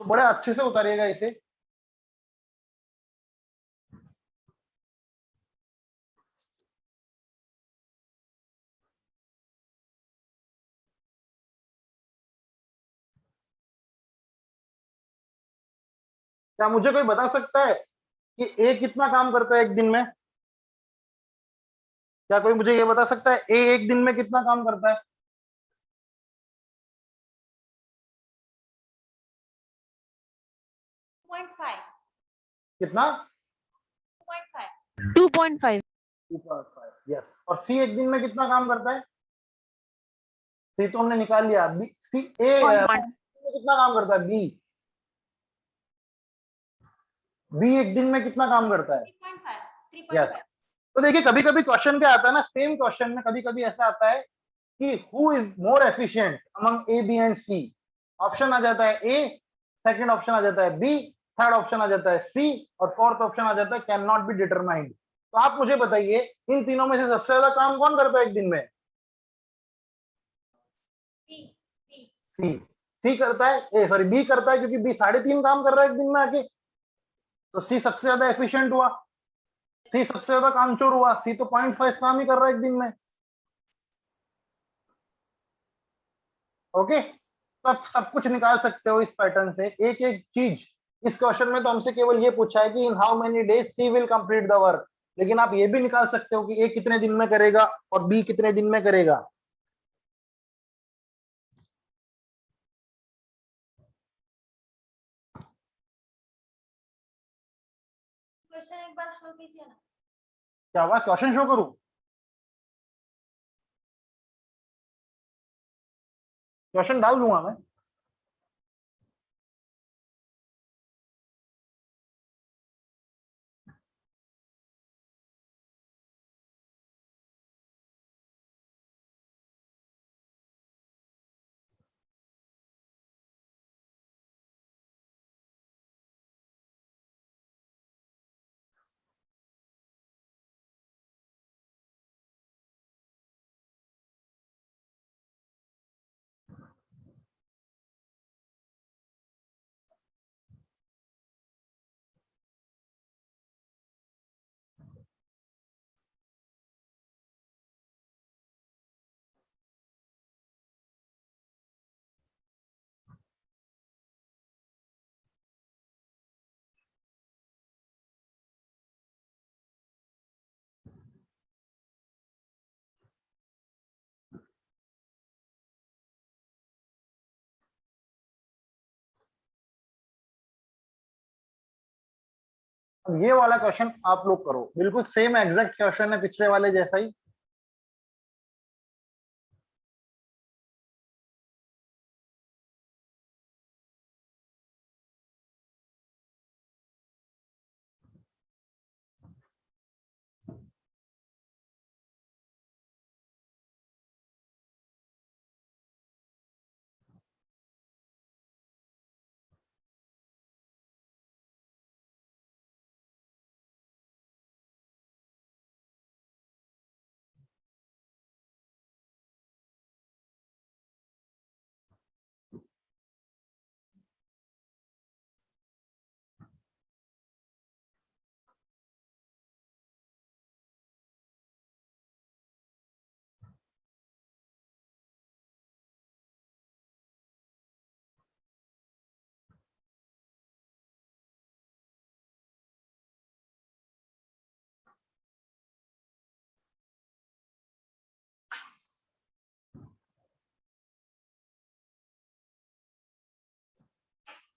तो बड़े अच्छे से उतारिएगा इसे। क्या मुझे कोई बता सकता है कि ए कितना काम करता है एक दिन में? क्या कोई मुझे ये बता सकता है ए एक दिन में कितना काम करता है? कितना? 2.5. 2.5। यस। और सी एक दिन में कितना काम करता है? सी तो हमने निकाल लिया। बी सी ए में कितना काम करता है? बी बी एक दिन में कितना काम करता है? यस। तो देखिए कभी कभी क्वेश्चन क्या आता है ना, सेम क्वेश्चन में कभी कभी ऐसा आता है कि who is more efficient among A B and C. Option आ जाता है ए, सेकंड ऑप्शन आ जाता है बी, थर्ड ऑप्शन आ जाता है सी, और फोर्थ ऑप्शन आ जाता है कैन नॉट बी डिटरमाइंड। तो आप मुझे बताइए इन तीनों में से सबसे ज्यादा काम कौन करता है एक दिन में? सी। सी करता है, ए सॉरी बी करता है, क्योंकि बी 3.5 काम कर रहा है एक दिन में आके। तो सी सबसे ज्यादा एफिशिएंट हुआ, सी सबसे ज्यादा कामचोर हुआ। सी तो 0.5 काम ही कर रहा है एक दिन में। ओके, तो आप सब कुछ निकाल सकते हो इस पैटर्न से, एक एक चीज। इस क्वेश्चन में तो हमसे केवल ये पूछा है कि in how many days c will complete the work, लेकिन आप ये भी निकाल सकते हो कि ए कितने दिन में करेगा और बी कितने दिन में करेगा। क्वेश्चन एक बार शो कीजिए ना। क्या हुआ? क्वेश्चन शो करूं? क्वेश्चन डाल दूंगा मैं। अब ये वाला क्वेश्चन आप लोग करो, बिल्कुल सेम एग्जैक्ट क्वेश्चन है पिछले वाले जैसा ही।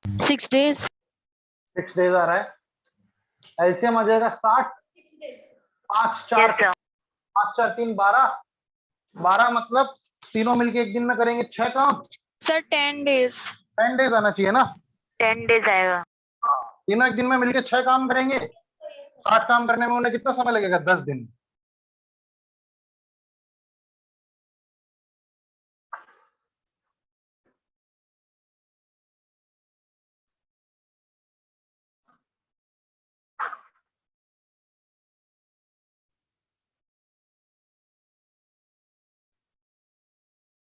सिक्स डेज 6 डेज आ रहा है। एलसीएम आ जाएगा 60, 6 days. 5 4 Yes, sir. 5 4 3 12, 12 मतलब तीनों मिलके एक दिन में करेंगे 6 काम। सर 10 डेज 10 डेज आना चाहिए ना। 10 days आएगा। तीनों एक दिन में मिलके 6 काम करेंगे। 60 काम करने में उन्हें कितना समय लगेगा? 10 दिन।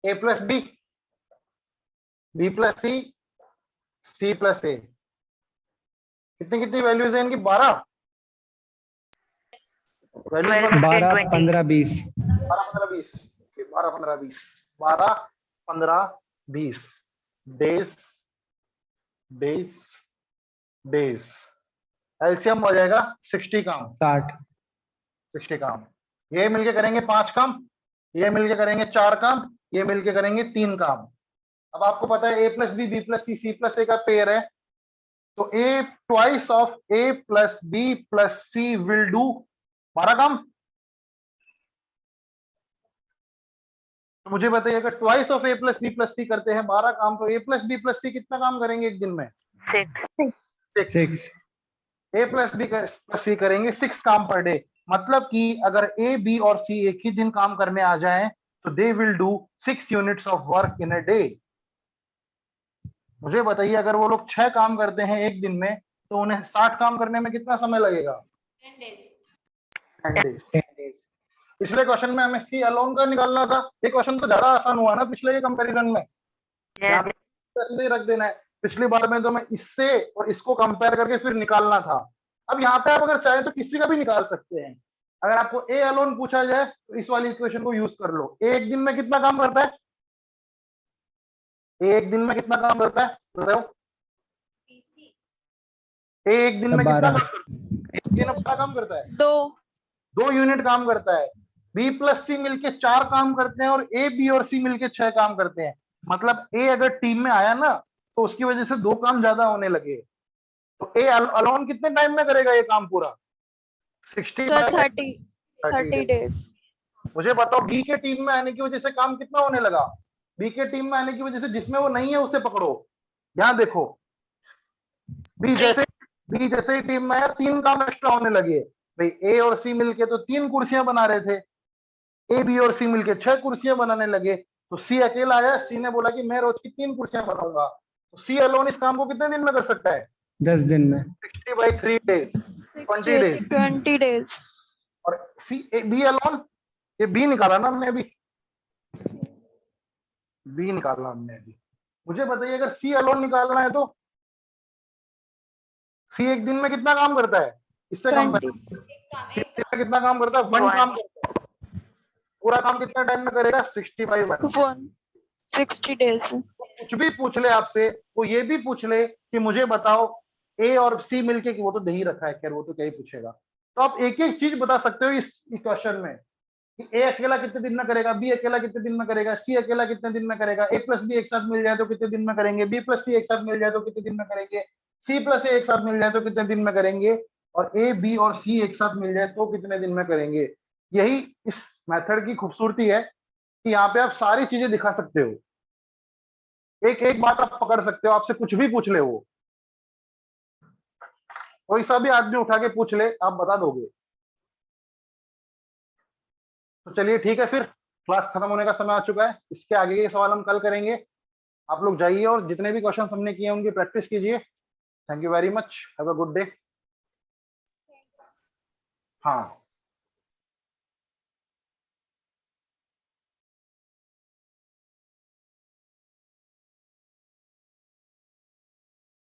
A plus B plus C plus A, कितनी कितनी वैल्यूज है इनकी? 12 values. 12 15 20 12 15 20 12 15 20 12 15 20 days days days. LCM हो जाएगा 60 काम। 60 काम। ये मिलके करेंगे 5 काम, ये मिलके करेंगे 4 काम, ये मिलके करेंगे 3 काम। अब आपको पता है A plus B plus C plus A का पेयर है, तो A twice of A plus B plus C will do 12 काम। तो मुझे बताइए, अगर twice of A plus B plus C करते हैं 12 काम, तो A plus B plus C कितना काम करेंगे एक दिन में? 6. A plus B plus C करेंगे 6 काम पर डे। मतलब कि अगर ए बी और सी एक ही दिन काम करने आ जाएं तो they will do 6 units of work in a day. मुझे बताइए, अगर वो लोग 6 काम करते हैं एक दिन में तो उन्हें 60 काम करने में कितना समय लगेगा? 10 days. 10 डेज। पिछले क्वेश्चन में हमें सी अलोन का निकालना था। ये क्वेश्चन तो ज्यादा आसान हुआ ना पिछले के कंपैरिजन में। यहाँ पे ऐसे ही रख देना है। पिछली बार में तो मैं इससे और इसको कंपेयर करके फिर निकालना था। अब यहाँ पे आप अगर चाहें तो किसी का भी निकाल सकते हैं। अगर आपको ए अलोन पूछा जाए तो इस वाली इक्वेशन को यूज कर लो। ए एक दिन में कितना काम करता है? ए एक दिन में कितना काम करता है बताओ? PC. ए एक दिन में कितना 12 काम करता है? एक दिन में कितना काम करता है? 2 यूनिट काम करता है। बी प्लस सी मिलके 4 काम करते हैं और ए बी और सी मिलके 6 काम करते हैं। मतलब ए अगर टीम में आया ना तो उसकी वजह से 2 काम ज्यादा होने लगे। तो ए अलोन कितने टाइम में करेगा ये काम पूरा? 60 सर by 30 डेज। मुझे बताओ, बी के टीम में आने की वजह से काम कितना होने लगा? बी के टीम में आने की वजह से जिसमें वो नहीं है उसे पकड़ो। यहां देखो, बी जैसे ही टीम में आया 3 काम एक्स्ट्रा होने लगे। भाई ए और सी मिलके तो 3 कुर्सियां बना रहे थे, ए बी और सी मिलके 6 कुर्सियां बनाने लगे। तो सी अकेला आया, सी ने बोला कि मैं रोज की 3 कुर्सियां बनाऊंगा। तो सी अलोन इस काम को कितने दिन में कर सकता है? 10 दिन में। 60 by 3 days, 20 days। 20 डेज। और सी बी अलोन, ये बी निकाला ना हमने अभी, बी निकाला हमने अभी। मुझे बताइए, अगर सी अलोन निकालना है तो सी एक दिन में कितना काम करता है? इससे कम 20 कितना काम करता है? 1 काम करता है। पूरा काम कितना टाइम में करेगा? 60 by 1। 60 डेज। कुछ भी पूछ ले आपसे, वो ये भी पूछ ले कि मुझे बताओ ए और सी मिलके, कि वो तो दे ही रखा है, खैर वो तो क्या ही पूछेगा। तो आप एक एक चीज बता सकते हो इस क्वेश्चन में कि ए अकेला कितने दिन में करेगा, बी अकेला कितने दिन में करेगा, सी अकेला कितने दिन में करेगा, ए प्लस बी एक साथ मिल जाए तो कितने दिन में करेंगे, बी प्लस सी एक साथ मिल जाए तो कितने दिन में करेंगे, सी प्लस ए एक साथ मिल जाए तो कितने दिन में करेंगे। और ए, बी और सी एक साथ मिल जाए तो कितने दिन में करेंगे। यही इस मेथड की खूबसूरती है कि यहाँ पे आप सारी चीजें दिखा सकते हो, एक एक बात आप पकड़ सकते हो, आपसे कुछ भी पूछ ले, वो कोई सा भी आदमी उठा के पूछ ले आप बता दोगे। तो चलिए ठीक है, फिर क्लास खत्म होने का समय आ चुका है, इसके आगे के सवाल हम कल करेंगे। आप लोग जाइए और जितने भी क्वेश्चन हमने किए उनकी प्रैक्टिस कीजिए। Thank you very much, have a good day. हाँ